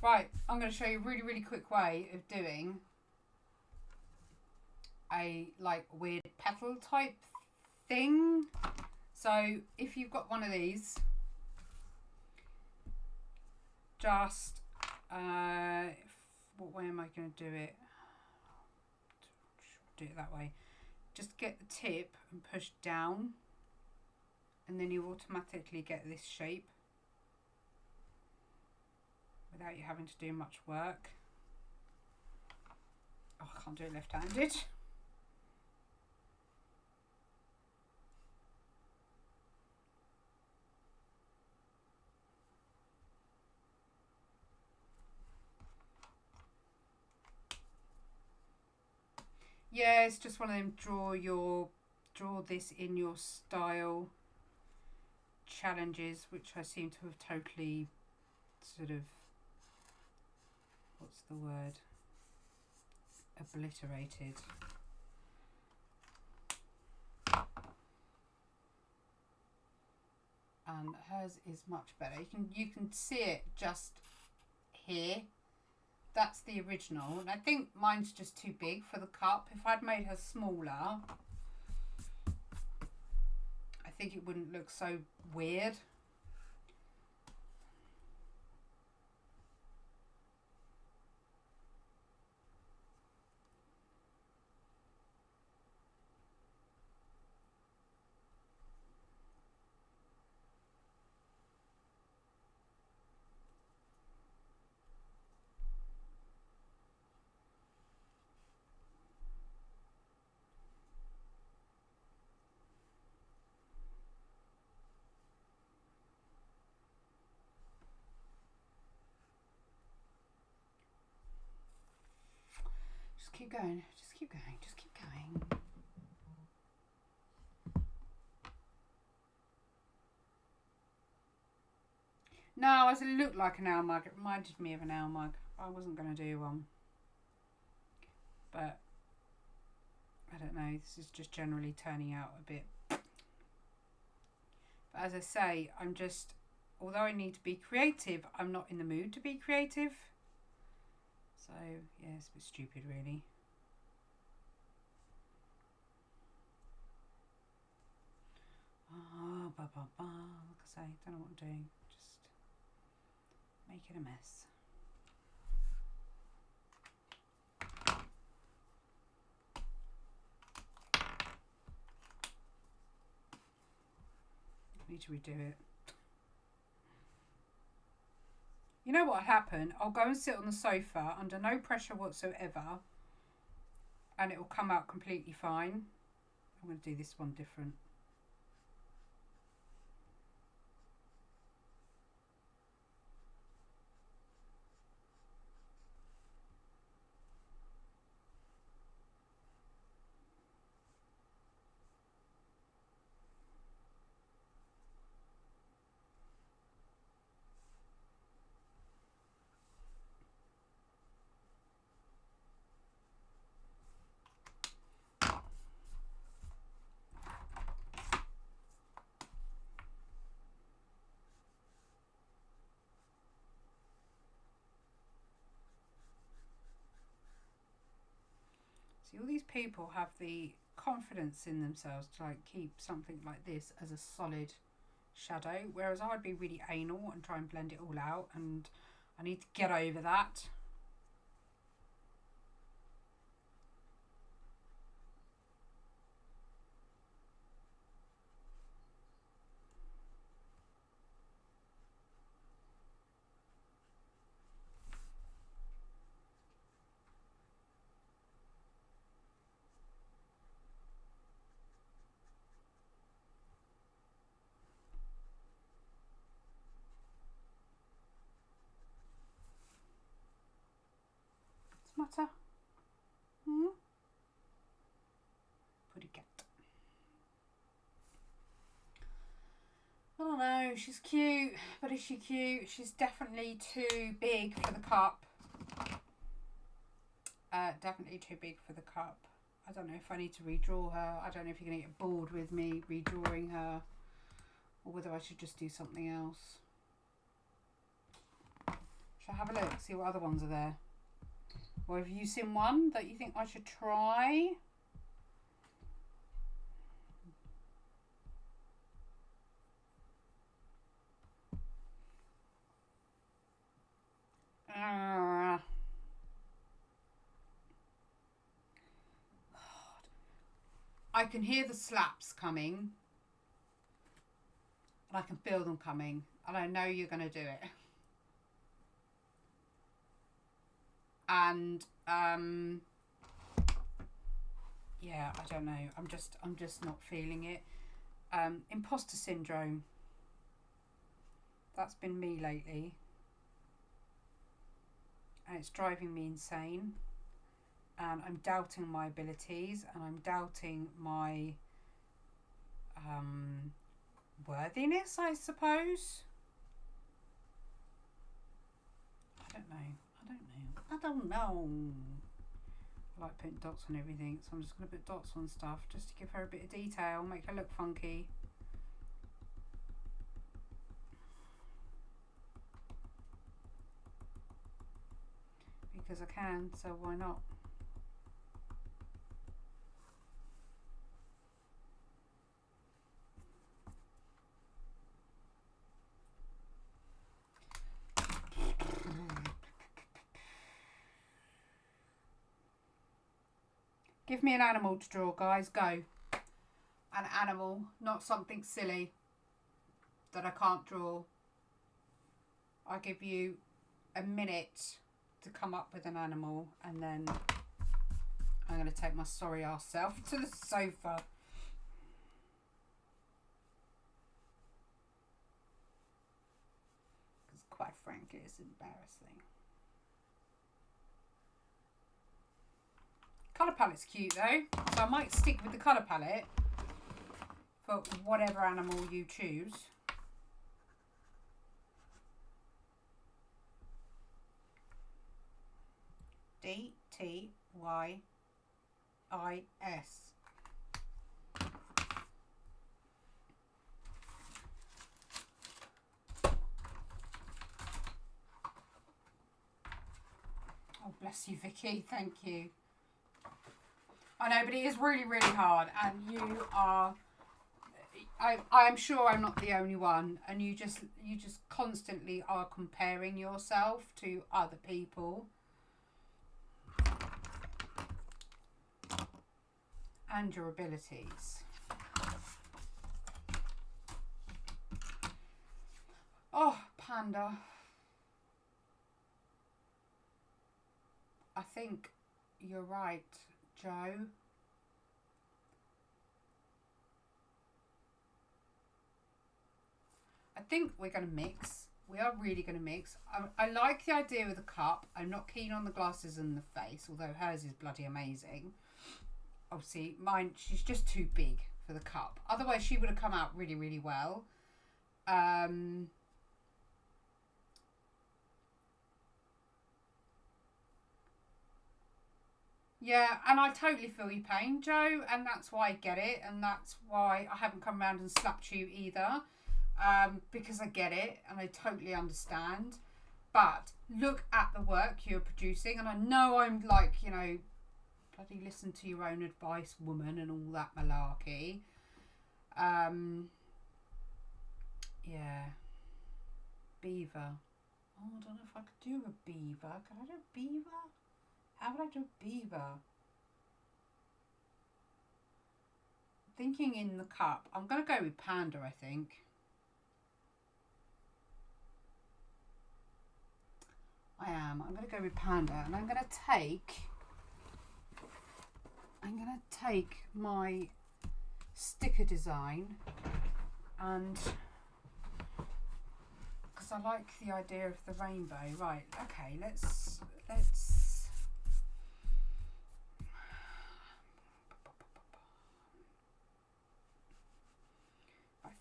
Right, I'm going to show you a really quick way of doing a like weird petal type thing. So if you've got one of these, just what way am I going to do it? Do it that way. Just get the tip and push down, and then you automatically get this shape without you having to do much work. Oh, I can't do it left-handed. Yeah, it's just one of them draw this in your style challenges, which I seem to have totally sort of, what's the word, obliterated. And hers is much better. You can see it just here. That's the original, and I think mine's just too big for the cup. If I'd made her smaller, I think it wouldn't look so weird. Just keep going, just keep going, just keep going. No, as it looked like an owl mug, it reminded me of an owl mug. I wasn't going to do one. But I don't know, this is just generally turning out a bit. But as I say, I'm just, although I need to be creative, I'm not in the mood to be creative. So, yeah, it's a bit stupid, really. Oh, like I say, don't know what I'm doing. Just making a mess. I need to redo it. You know what happened? I'll go and sit on the sofa under no pressure whatsoever, and it will come out completely fine. I'm going to do this one different. See, all these people have the confidence in themselves to like keep something like this as a solid shadow, whereas I'd be really anal and try and blend it all out, and I need to get over that. What's the matter? Pretty cat. I don't know, she's cute, but is she cute? She's definitely too big for the cup. Definitely too big for the cup. I don't know if I need to redraw her. I don't know if you're going to get bored with me redrawing her, or whether I should just do something else. Shall I have a look, see what other ones are there? Or have you seen one that you think I should try? I can hear the slaps coming, and I can feel them coming, and I know you're going to do it. And yeah, I don't know. I'm just not feeling it. Imposter syndrome. That's been me lately, and it's driving me insane. And I'm doubting my abilities, and I'm doubting my worthiness, I suppose. I don't know. I like putting dots on everything, so I'm just going to put dots on stuff just to give her a bit of detail, make her look funky. Because I can, so why not? Give me an animal to draw, guys. Go. An animal, not something silly that I can't draw. I'll give you a minute to come up with an animal, and then I'm going to take my sorry ass self to the sofa. Because quite frankly, it's embarrassing. Colour palette's cute though, so I might stick with the colour palette for whatever animal you choose. DTYO. Oh, bless you, Vicky. Thank you. I know, but it is really, really hard. And you are... I am sure I'm not the only one. And you just constantly are comparing yourself to other people. And your abilities. Oh, Panda. I think you're right, Joe. I think we're going to mix. We are really going to mix. I like the idea of the cup. I'm not keen on the glasses and the face, although hers is bloody amazing. Obviously, mine, she's just too big for the cup. Otherwise, she would have come out really, really well. Yeah, and I totally feel your pain, Joe, and that's why I get it, and that's why I haven't come around and slapped you either, because I get it, and I totally understand. But look at the work you're producing, and I know I'm like, you know, bloody listen to your own advice, woman, and all that malarkey. Yeah. Beaver. Oh, I don't know if I could do a beaver. Can I do a beaver? How would I do a beaver? Thinking in the cup. I'm going to go with panda, I think. I am. I'm going to go with panda. And I'm going to take my sticker design, and because I like the idea of the rainbow. Right, okay, let's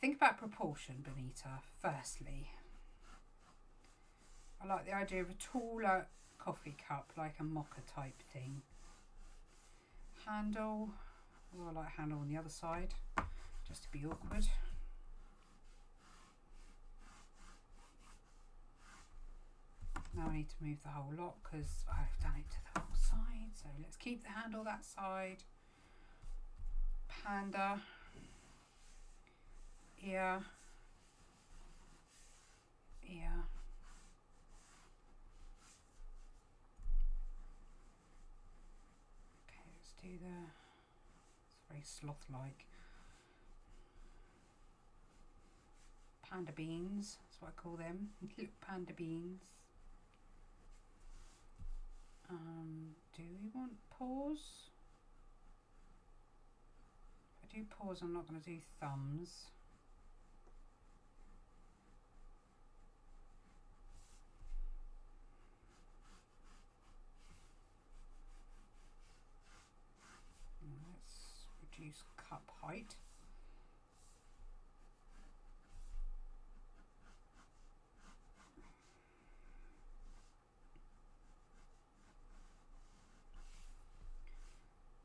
think about proportion, Benita. Firstly, I like the idea of a taller coffee cup, like a mocha type thing. Handle. Oh, I like handle on the other side, just to be awkward. Now I need to move the whole lot because I've done it to the wrong side. So let's keep the handle that side. Panda. Ear. Ear. Okay, let's do it's very sloth-like. Panda beans, that's what I call them. Little panda beans. Do we want paws? If I do paws, I'm not going to do thumbs. Let's reduce cup height.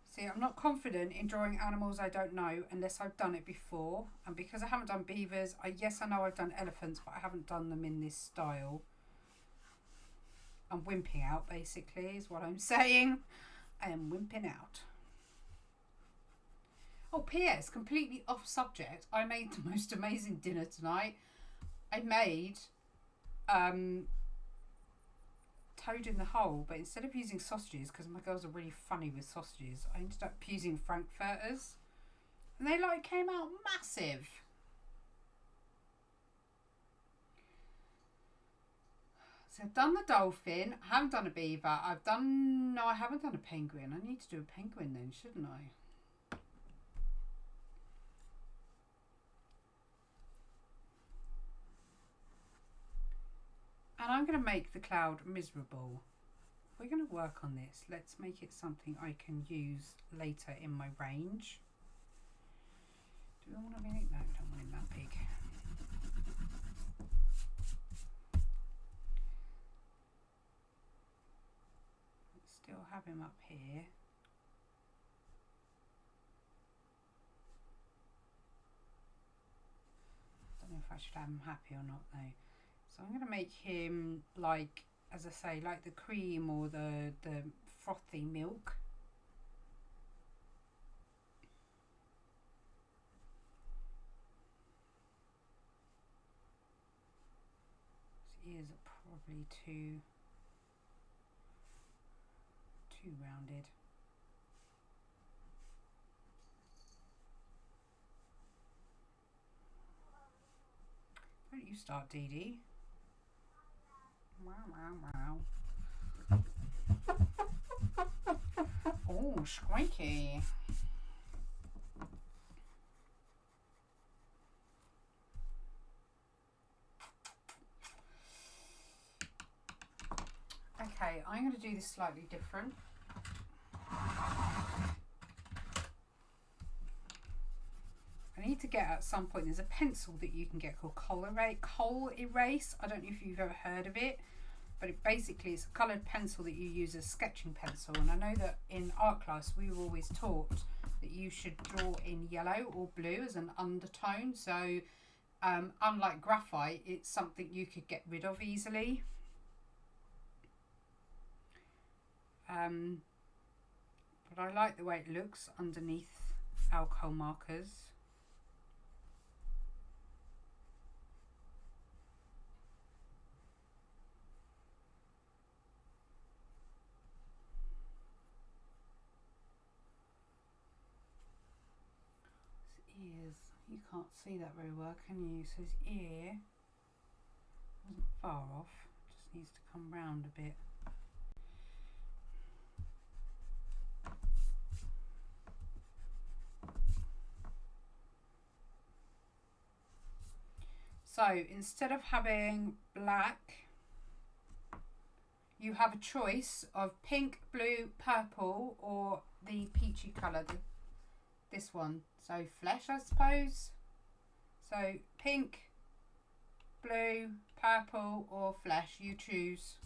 See, I'm not confident in drawing animals I don't know unless I've done it before. And because I haven't done beavers, yes, I know I've done elephants, but I haven't done them in this style. I'm wimping out, basically, is what I'm saying. I am wimping out. Oh, P.S., completely off subject. I made the most amazing dinner tonight. I made toad in the hole, but instead of using sausages, because my girls are really funny with sausages, I ended up using frankfurters, and they like came out massive. So I've done the dolphin. I haven't done a beaver. I haven't done a penguin. I need to do a penguin then, shouldn't I? And I'm going to make the cloud miserable. We're going to work on this. Let's make it something I can use later in my range. Do we want to make... No, we don't want him that big. Let's still have him up here. if I should have him happy or not though. So I'm going to make him like, as I say, like the cream or the frothy milk. His ears are probably too rounded. Don't you start, Dee Dee. Wow, wow, wow. Oh, squeaky. Okay, I'm going to do this slightly different. I need to get at some point, there's a pencil that you can get called coal erase. I don't know if you've ever heard of it, but it basically is a coloured pencil that you use as a sketching pencil. And I know that in art class we were always taught that you should draw in yellow or blue as an undertone. So unlike graphite, it's something you could get rid of easily. But I like the way it looks underneath alcohol markers. His ears, you can't see that very well, can you? So his ear wasn't far off, just needs to come round a bit. So instead of having black, you have a choice of pink, blue, purple, or the peachy colour, this one. So flesh, I suppose. So pink, blue, purple, or flesh, you choose.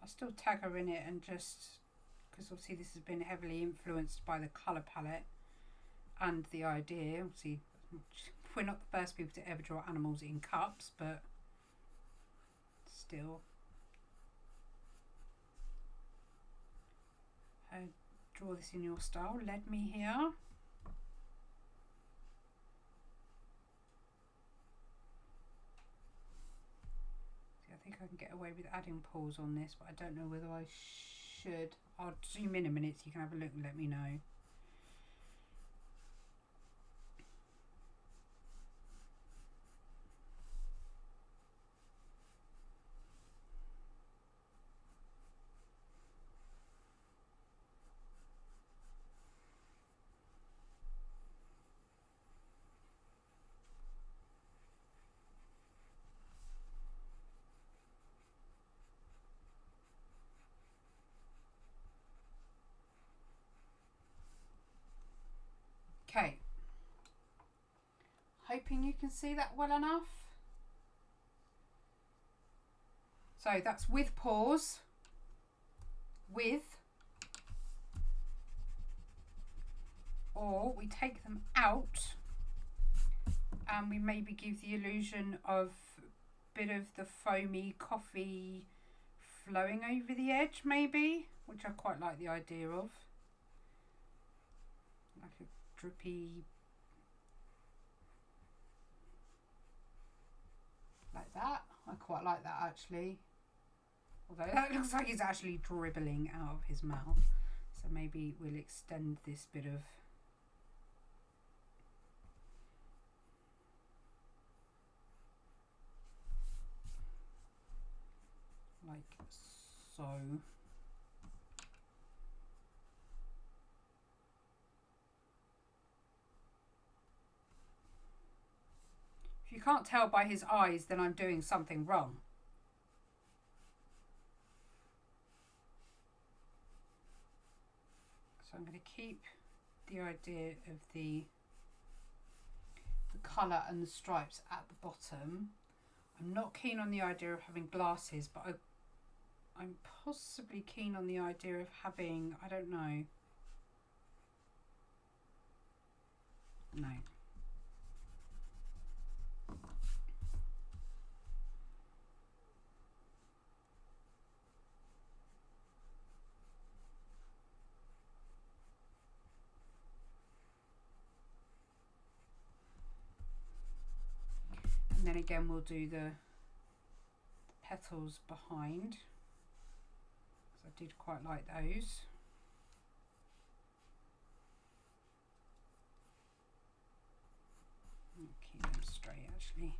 I still tag her in it, and just because obviously this has been heavily influenced by the colour palette and the idea. Obviously we're not the first people to ever draw animals in cups, but still. Draw this in your style, Led Me Here. I think I can get away with adding paws on this, but I don't know whether I should. I'll zoom in a minute so you can have a look and let me know. Okay, hoping you can see that well enough. So that's with paws, with, or we take them out and we maybe give the illusion of a bit of the foamy coffee flowing over the edge maybe, which I quite like the idea of. Like a drippy, like that. I quite like that actually, although that looks like he's actually dribbling out of his mouth, so maybe we'll extend this bit of like so. If you can't tell by his eyes, then I'm doing something wrong. So I'm going to keep the idea of the colour and the stripes at the bottom. I'm not keen on the idea of having glasses, but I'm possibly keen on the idea of having, I don't know. No. And then again we'll do the petals behind, because I did quite like those. I'll keep them straight actually.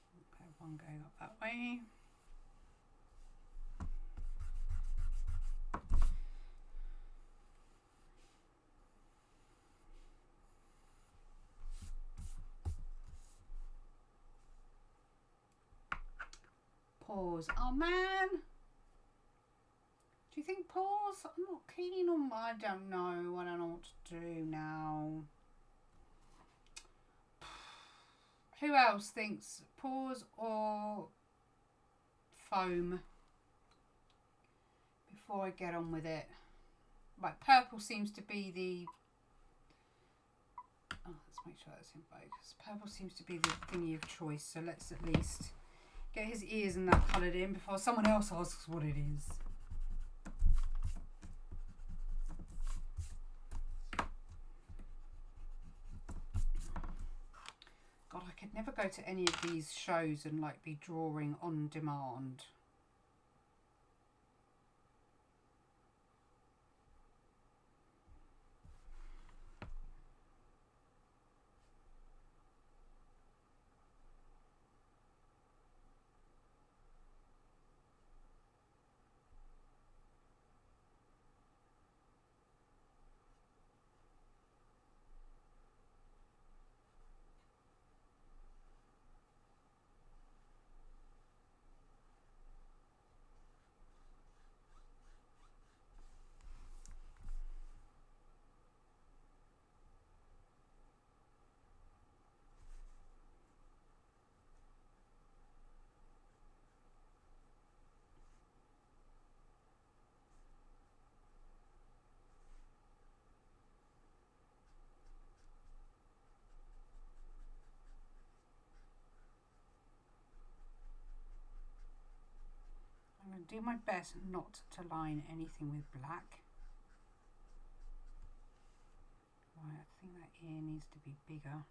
Okay, one going up that way. Pause. Oh man! Do you think pause? I'm not keen on. I don't know. I don't know what to do now. Who else thinks pause or foam? Before I get on with it. Right, purple seems to be the. Oh, let's make sure that's in focus. Purple seems to be the thingy of choice, so let's at least get his ears and that coloured in before someone else asks what it is. God, I could never go to any of these shows and like be drawing on demand. I'm going to do my best not to line anything with black. Right, I think that ear needs to be bigger.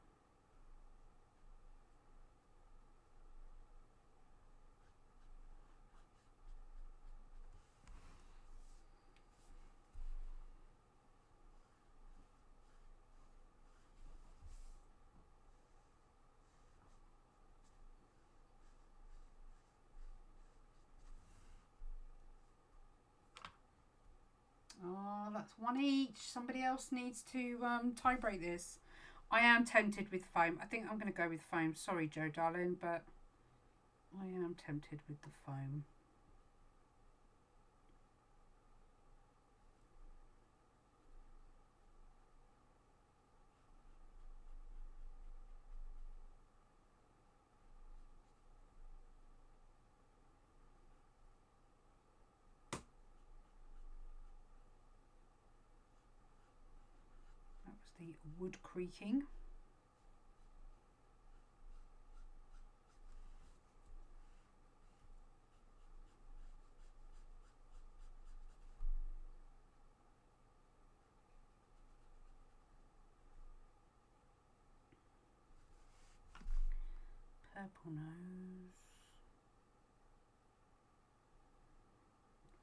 Oh, that's one each. Somebody else needs to tie break this. I am tempted with foam. I think I'm going to go with foam. Sorry, Joe, darling, but I am tempted with the foam. That was the wood creaking. Purple nose.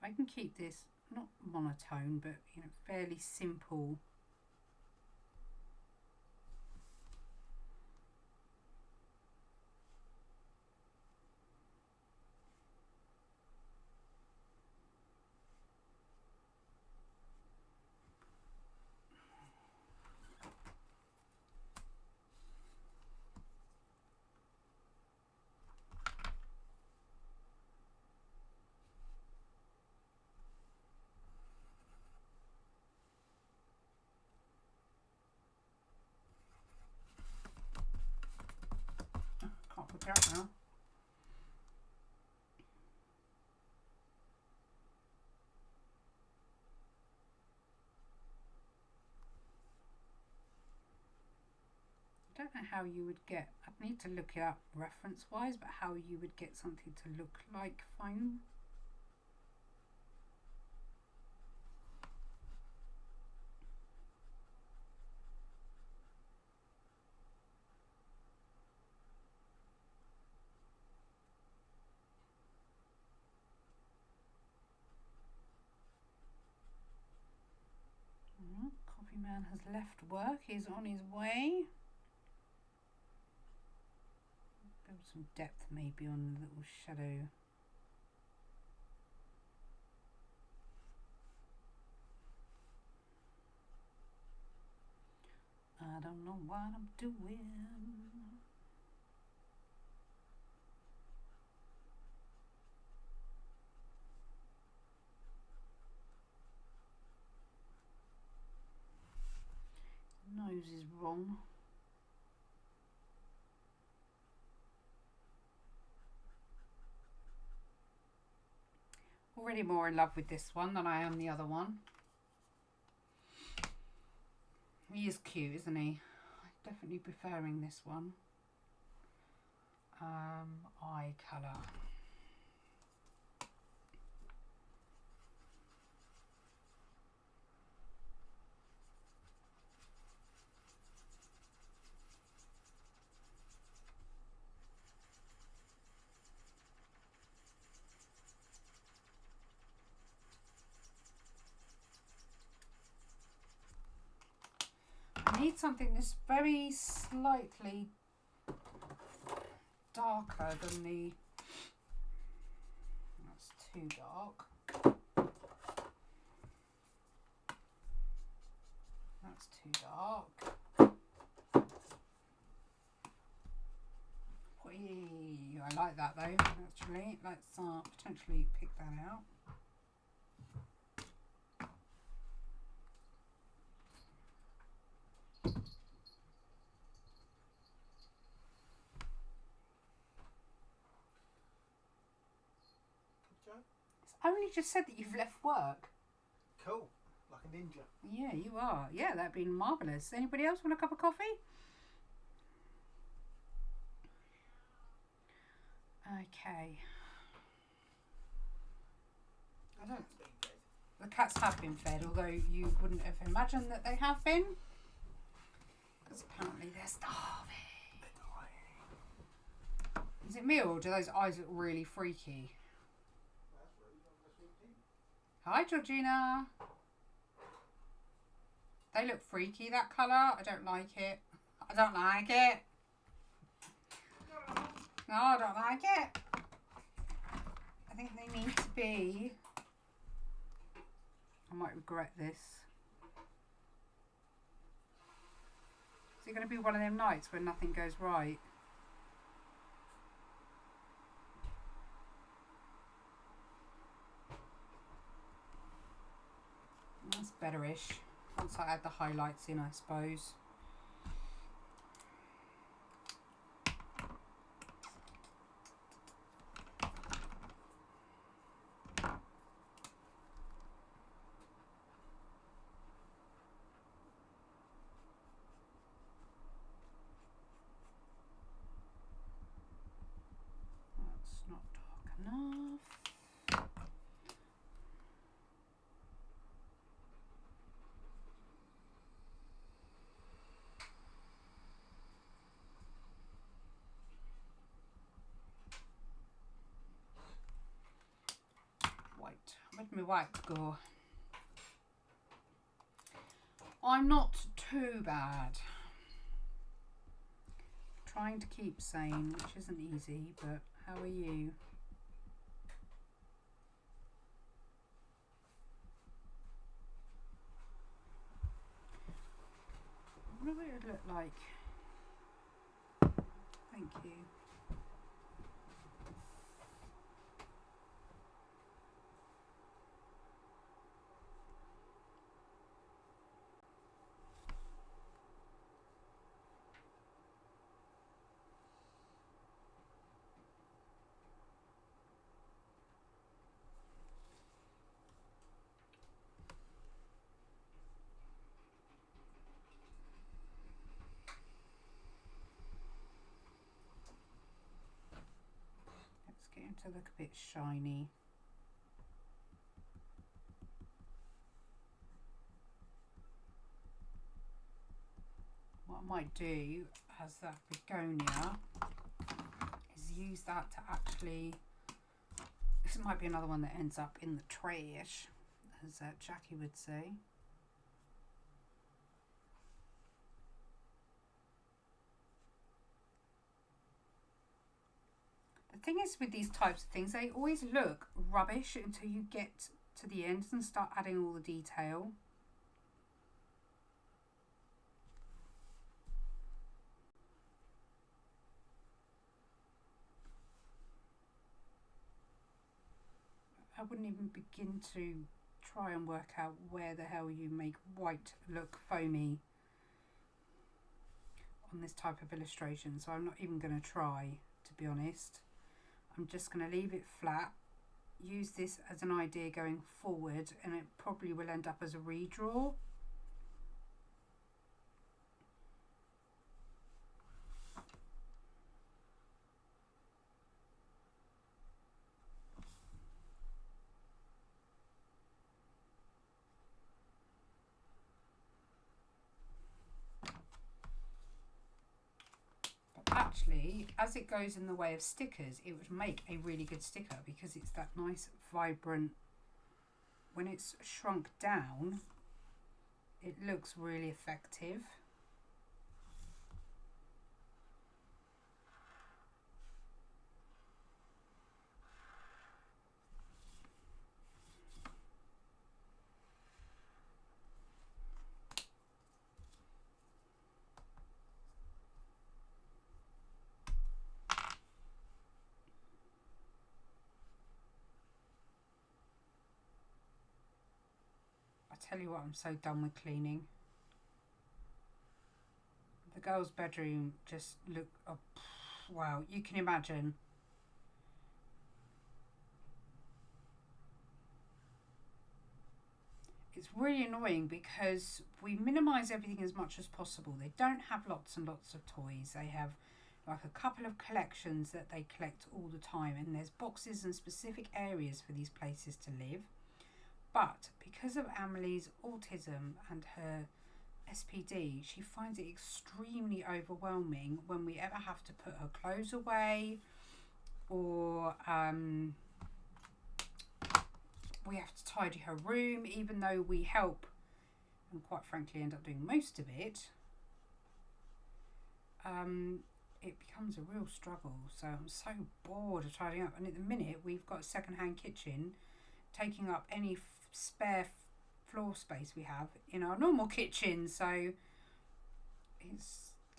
I can keep this not monotone, but you know, fairly simple. it up now. I don't know how you would get, I'd need to look it up reference wise, but how you would get something to look like foam. Coffee man has left work, he's on his way. Build some depth maybe on the little shadow. I don't know what I'm doing. Nose is wrong. Already more in love with this one than I am the other one. He is cute, isn't he? I'm definitely preferring this one. Eye colour. I need something that's very slightly darker than the, that's too dark. That's too dark. Whee! I like that though, actually. Let's potentially pick that out. Only just said that you've left work. Cool, like a ninja. Yeah, you are. Yeah, that'd be marvellous. Anybody else want a cup of coffee? Okay. I don't. The cats have been fed, although you wouldn't have imagined that they have been, because apparently they're starving. Is it me or do those eyes look really freaky? Hi, Georgina. They look freaky, that colour. I don't like it. I don't like it. No, I don't like it. I think they need to be... I might regret this. Is it going to be one of them nights when nothing goes right? That's better-ish. Once I add the highlights in, I suppose. That's not dark enough. Where'd my white go? I'm not too bad. Trying to keep sane, which isn't easy, but how are you? What would it look like? Thank you. to look a bit shiny. What I might do as that begonia is use that to actually, this might be another one that ends up in the trash, as Jackie would say. The thing is with these types of things, they always look rubbish until you get to the end and start adding all the detail. I wouldn't even begin to try and work out where the hell you make white look foamy on this type of illustration, so I'm not even going to try, to be honest. I'm just going to leave it flat, use this as an idea going forward, and it probably will end up as a redraw. Actually, as it goes in the way of stickers, it would make a really good sticker because it's that nice vibrant, when it's shrunk down it looks really effective. Tell you what, I'm so done with cleaning. The girls' bedroom just look, oh, wow, you can imagine. It's really annoying because we minimise everything as much as possible. They don't have lots and lots of toys. They have like a couple of collections that they collect all the time, and there's boxes and specific areas for these places to live. But because of Amelie's autism and her SPD, she finds it extremely overwhelming when we ever have to put her clothes away, or we have to tidy her room, even though we help and quite frankly end up doing most of it. It becomes a real struggle. So I'm so bored of tidying up, and at the minute we've got a second-hand kitchen taking up any spare floor space we have in our normal kitchen, so it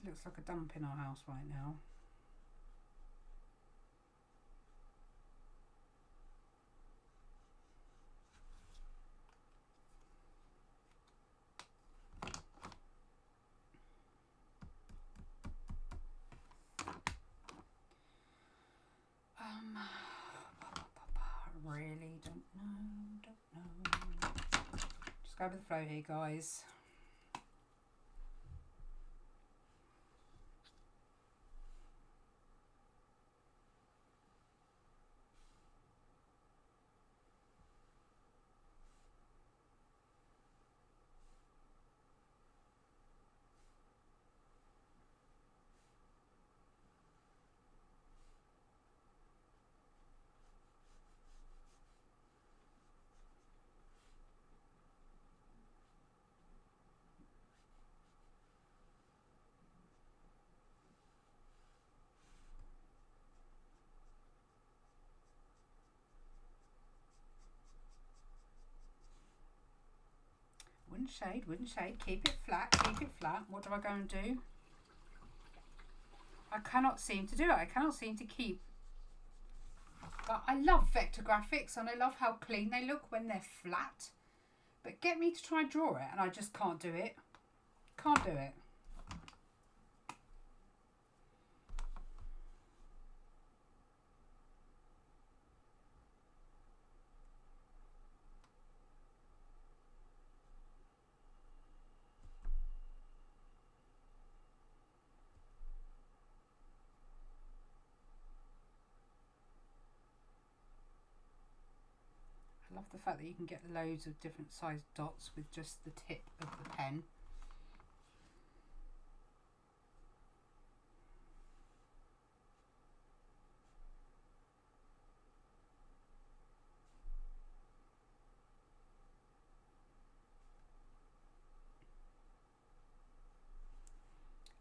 looks like a dump in our house right now. Really don't know. Just go with the flow here, guys. Wouldn't shade, keep it flat, keep it flat. What do I go and do? I cannot seem to do it. I cannot seem to keep. But I love vector graphics and I love how clean they look when they're flat. But get me to try and draw it and I just can't do it. Can't do it. love the fact that you can get loads of different sized dots with just the tip of the pen.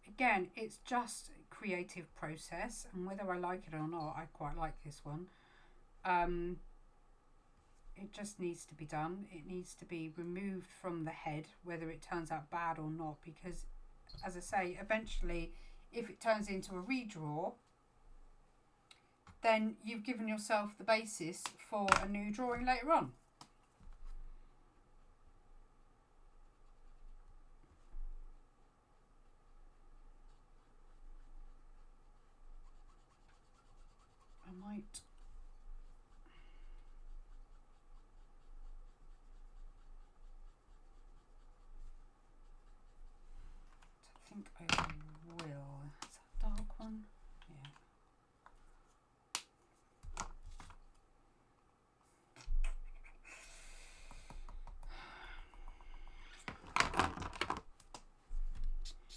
Again, it's just a creative process, and whether I like it or not, I quite like this one. It just needs to be done. It needs to be removed from the head, whether it turns out bad or not, because, as I say, eventually, if it turns into a redraw, then you've given yourself the basis for a new drawing later on. I might... I think I will. Is that a dark one? Yeah.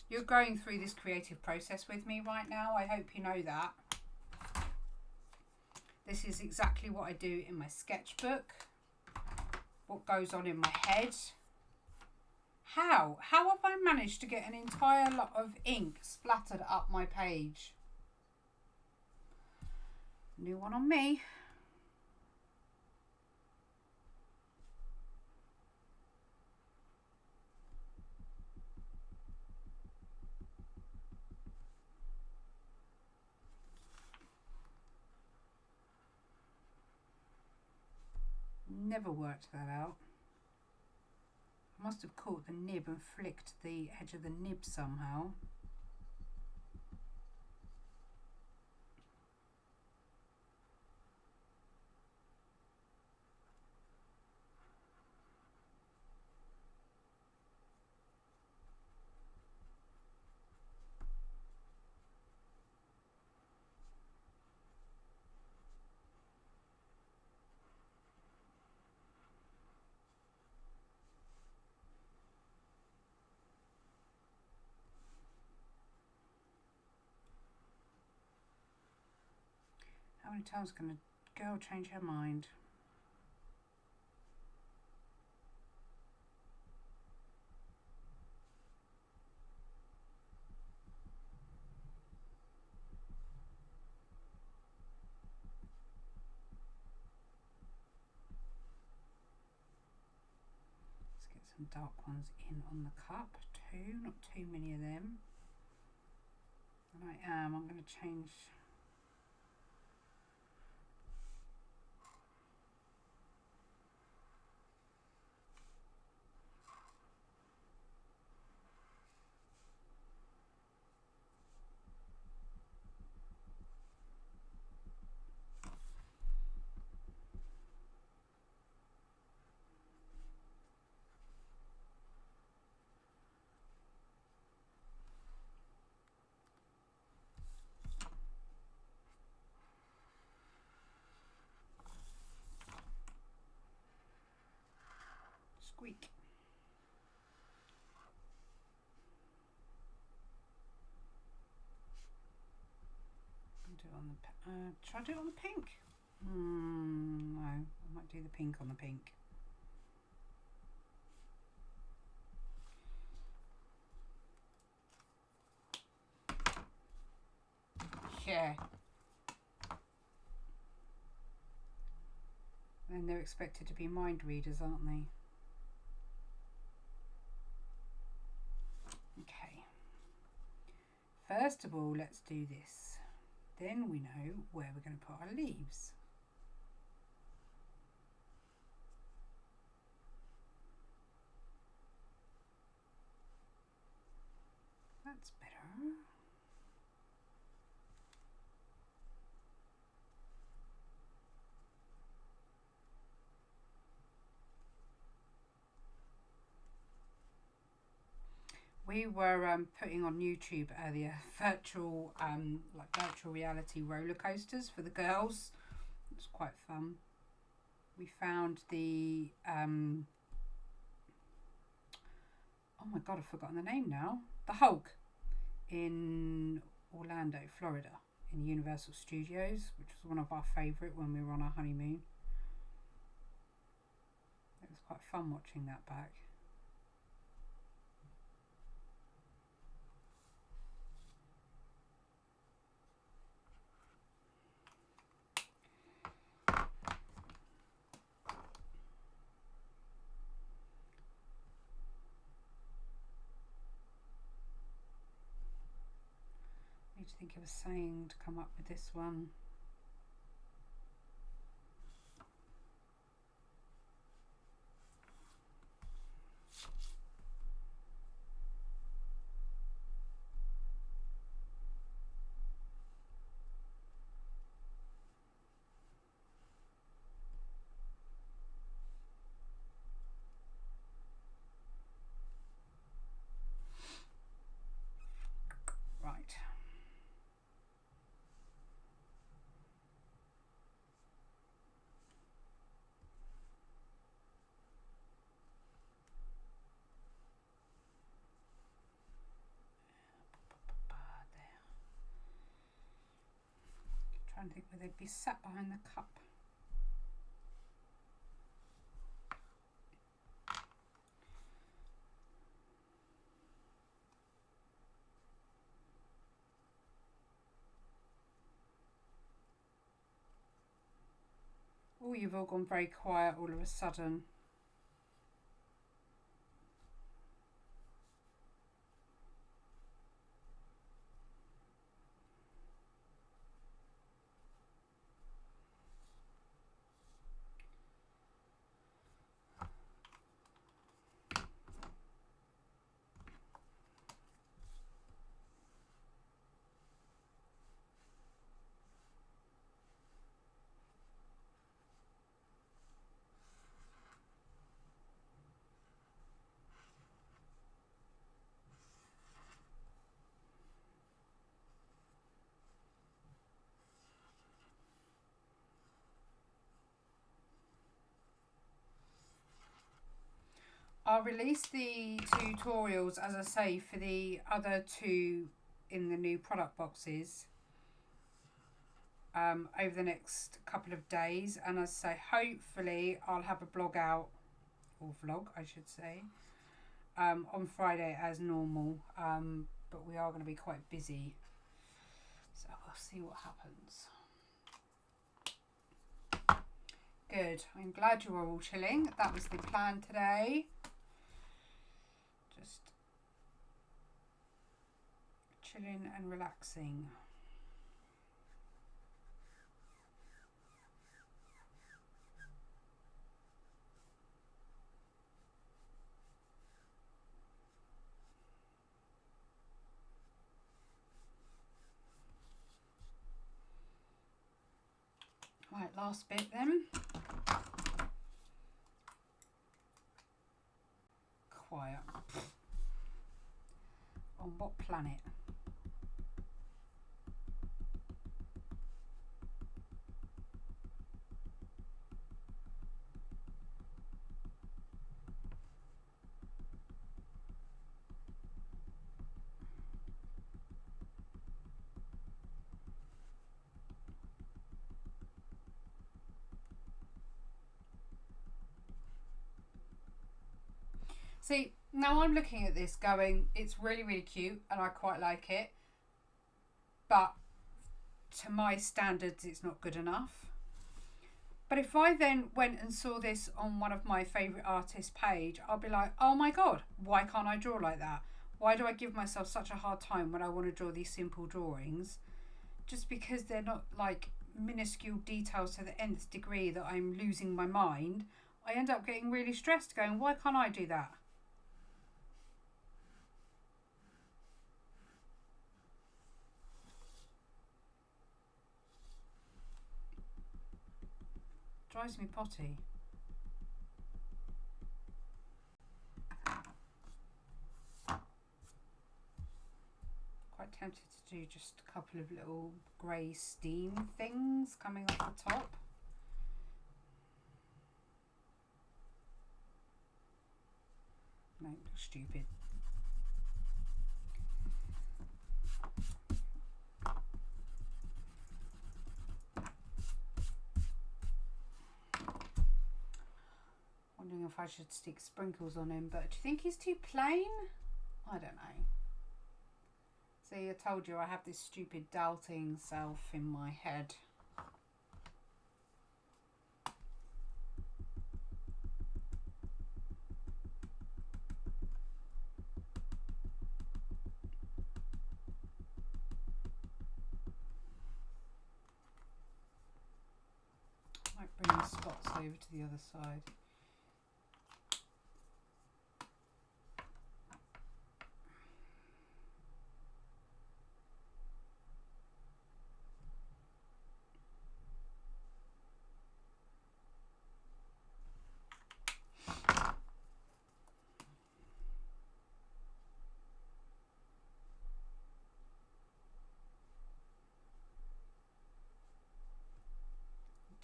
You're going through this creative process with me right now. I hope you know that. This is exactly what I do in my sketchbook. What goes on in my head. How have I managed to get an entire lot of ink splattered up my page? New one on me. Never worked that out. I must have caught the nib and flicked the edge of the nib somehow. How many times can a girl change her mind? Let's get some dark ones in on the cup. Not too many of them. And I'm going to change... Squeak. Do it on the should I do it on the pink? No, I might do the pink on the pink. Yeah. And they're expected to be mind readers, aren't they? Okay. First of all, let's do this. Then we know where we're going to put our leaves. That's better. We were putting on YouTube earlier virtual virtual reality roller coasters for the girls. It's quite fun. we found the oh my god, I've forgotten the name now. The Hulk in Orlando, Florida, in Universal Studios, which was one of our favourite when we were on our honeymoon. It was quite fun watching that back. I think of a saying to come up with this one. Right. Trying to think where they'd be sat behind the cup. Oh, you've all gone very quiet all of a sudden. I'll release the tutorials, as I say, for the other two in the new product boxes over the next couple of days. And as I say, hopefully I'll have a blog out, or vlog I should say, on Friday as normal. But we are going to be quite busy, so we'll see what happens. Good. I'm glad you are all chilling. That was the plan today. Just chilling and relaxing. Right, last bit then. Quiet. On what planet? See, now I'm looking at this going, it's really, really cute and I quite like it. But to my standards, it's not good enough. But if I then went and saw this on one of my favourite artists' page, I'll be like, oh my God, why can't I draw like that? Why do I give myself such a hard time when I want to draw these simple drawings? Just because they're not like minuscule details to the nth degree that I'm losing my mind, I end up getting really stressed going, why can't I do that? Drives me potty. Quite tempted to do just a couple of little grey steam things coming off the top. Don't look stupid. Wondering if I should stick sprinkles on him, but do you think he's too plain? I don't know. See, I told you I have this stupid doubting self in my head. Might bring the spots over to the other side.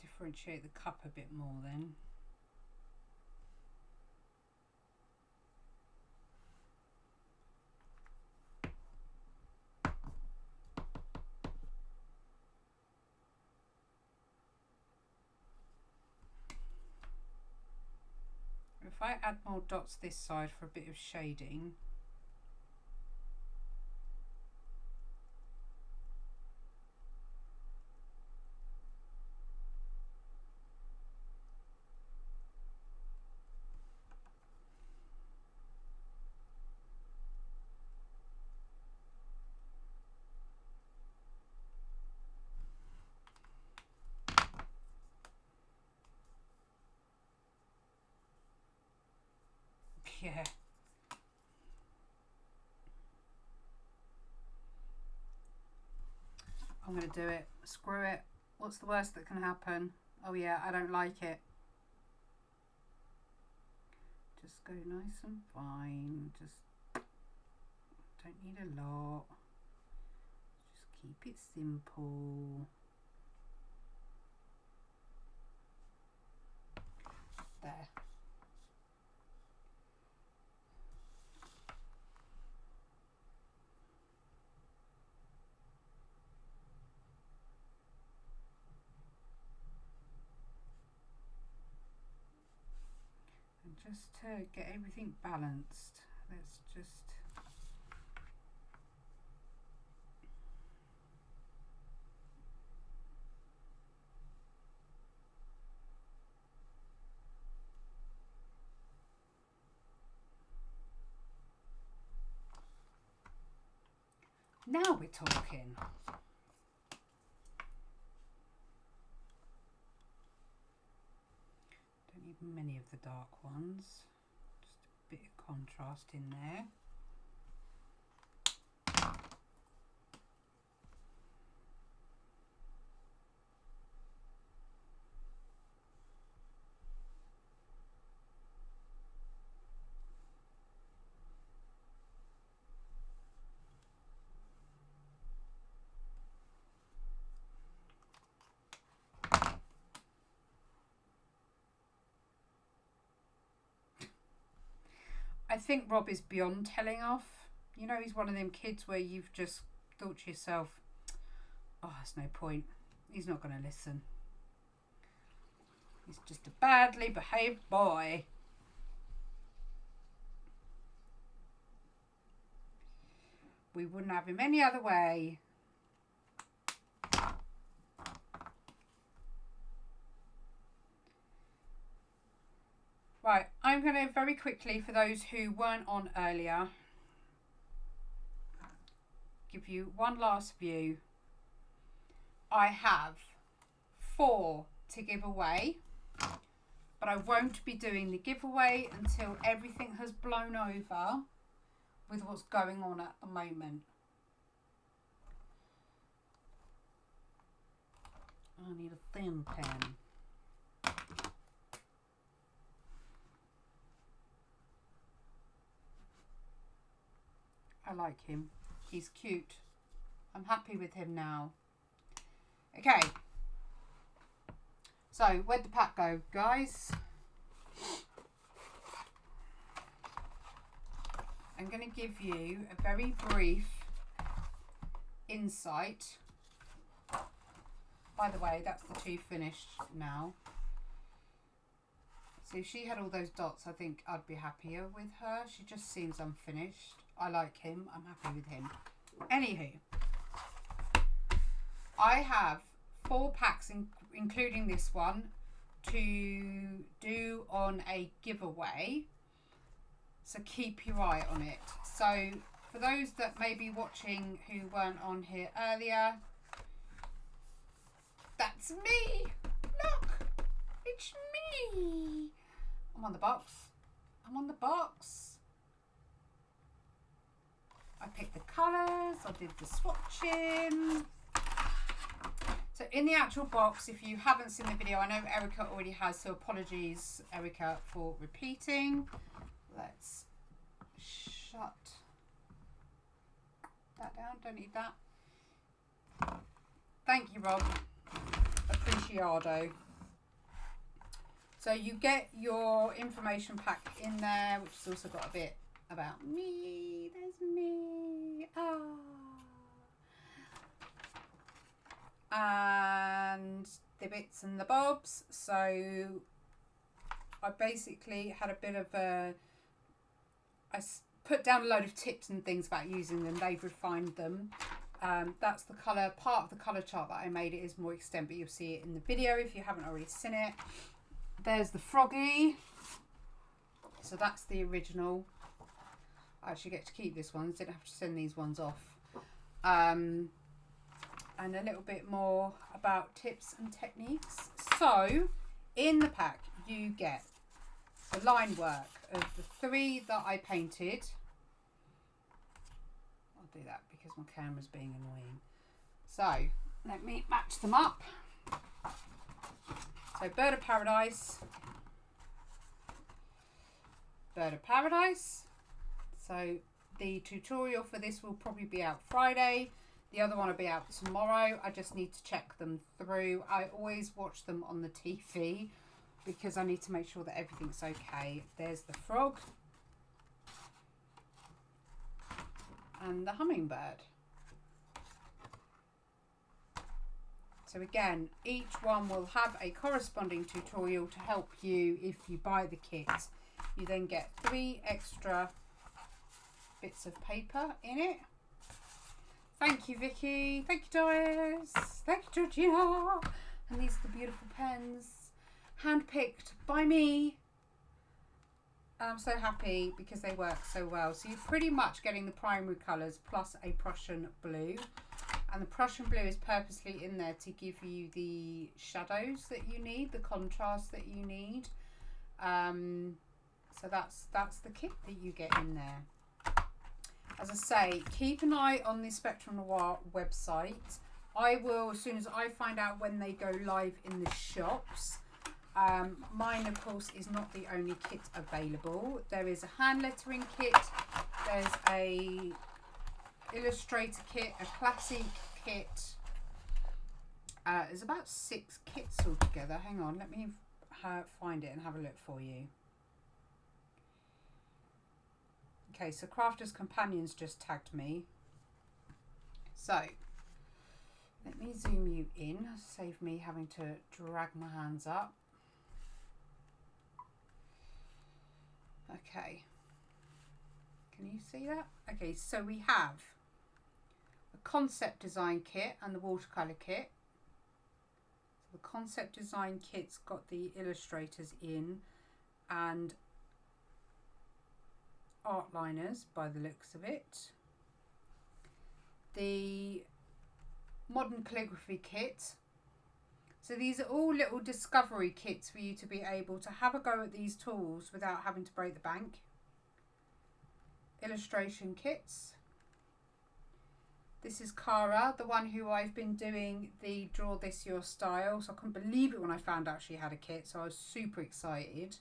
Differentiate the cup a bit more then. If I add more dots this side for a bit of shading, yeah. I'm going to do it. Screw it. What's the worst that can happen? Oh yeah, I don't like it. Just go nice and fine. Just don't need a lot. Just keep it simple. There. And just to get everything balanced, let's just now we're talking. Don't need many of the dark ones. Just a bit of contrast in there. I think Rob is beyond telling off. You know, he's one of them kids where you've just thought to yourself, oh, there's no point. He's not going to listen. He's just a badly behaved boy. We wouldn't have him any other way. Right, I'm going to very quickly, for those who weren't on earlier, give you one last view. I have 4 to give away, but I won't be doing the giveaway until everything has blown over with what's going on at the moment. I need a thin pen. I like him. He's cute. I'm happy with him now. Okay. So, where'd the pack go, guys? I'm going to give you a very brief insight. By the way, that's the two finished now. So if she had all those dots, I think I'd be happier with her. She just seems unfinished. I like him. I'm happy with him. Anywho, I have 4 packs, including this one, to do on a giveaway. So keep your eye on it. So for those that may be watching who weren't on here earlier, that's me. Look, it's me. I'm on the box. I'm on the box. I picked the colours. I did the swatching. So in the actual box, if you haven't seen the video, I know Erica already has, so apologies, Erica, for repeating. Let's shut that down. Don't need that. Thank you, Rob. Appreciado. So you get your information pack in there, which has also got a bit about me. There's me. And the bits and the bobs. So I basically had a bit of I put down a load of tips and things about using them. They've refined them. That's the colour, part of the colour chart that I made. It is more extent, but you'll see it in the video if you haven't already seen it. There's the froggy. So that's the original. I actually get to keep this one. Didn't have to send these ones off. And a little bit more about tips and techniques. So in the pack you get the line work of the 3 that I painted. I'll do that because my camera's being annoying. So let me match them up. So Bird of Paradise. Bird of Paradise. So the tutorial for this will probably be out Friday. The other one will be out tomorrow. I just need to check them through. I always watch them on the TV because I need to make sure that everything's okay. There's the frog. And the hummingbird. So again, each one will have a corresponding tutorial to help you if you buy the kit. You then get 3 extra bits of paper in it. Thank you, Vicky. Thank you, Doris. Thank you, Georgina. And these are the beautiful pens, handpicked by me. And I'm so happy because they work so well. So you're pretty much getting the primary colours plus a Prussian blue. And the Prussian blue is purposely in there to give you the shadows that you need, the contrast that you need. So that's the kit that you get in there. As I say, keep an eye on the Spectrum Noir website. I will, as soon as I find out when they go live in the shops. Mine, of course, is not the only kit available. There is a hand lettering kit. There's a illustrator kit, a classic kit. There's about 6 kits altogether. Hang on, let me find it and have a look for you. Okay, so Crafter's Companions just tagged me. So, let me zoom you in, save me having to drag my hands up. Okay. Can you see that? Okay, so we have a concept design kit and the watercolour kit. So the concept design kit's got the illustrators in and art liners by the looks of it. The modern calligraphy kit. So these are all little discovery kits for you to be able to have a go at these tools without having to break the bank. Illustration kits. This is Cara, the one who I've been doing the Draw This Your Style. So I couldn't believe it when I found out she had a kit. So I was super excited.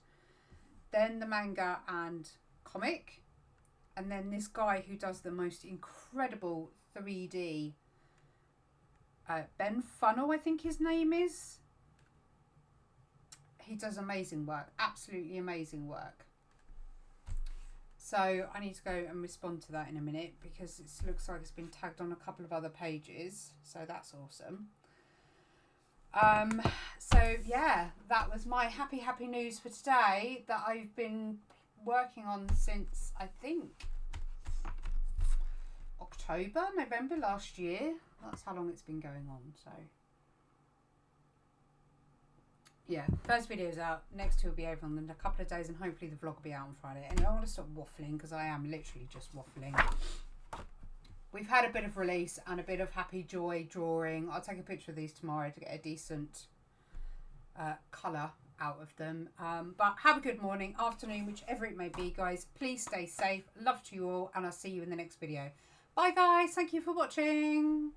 Then the manga and comic, and then this guy who does the most incredible 3D, Ben Funnel, I think his name is. He does amazing work, absolutely amazing work. So I need to go and respond to that in a minute because it looks like it's been tagged on a couple of other pages. So that's awesome. So yeah, that was my happy news for today that I've been working on since, I think, November last year. That's how long it's been going on. So yeah, first video's out. Next two will be over in a couple of days, and hopefully the vlog will be out on Friday. And I want to stop waffling because I am literally just waffling. We've had a bit of release and a bit of happy joy drawing. I'll take a picture of these tomorrow to get a decent colour out of them. But have a good morning, afternoon, whichever it may be, guys. Please stay safe. Love to you all, and I'll see you in the next video. Bye, guys. Thank you for watching.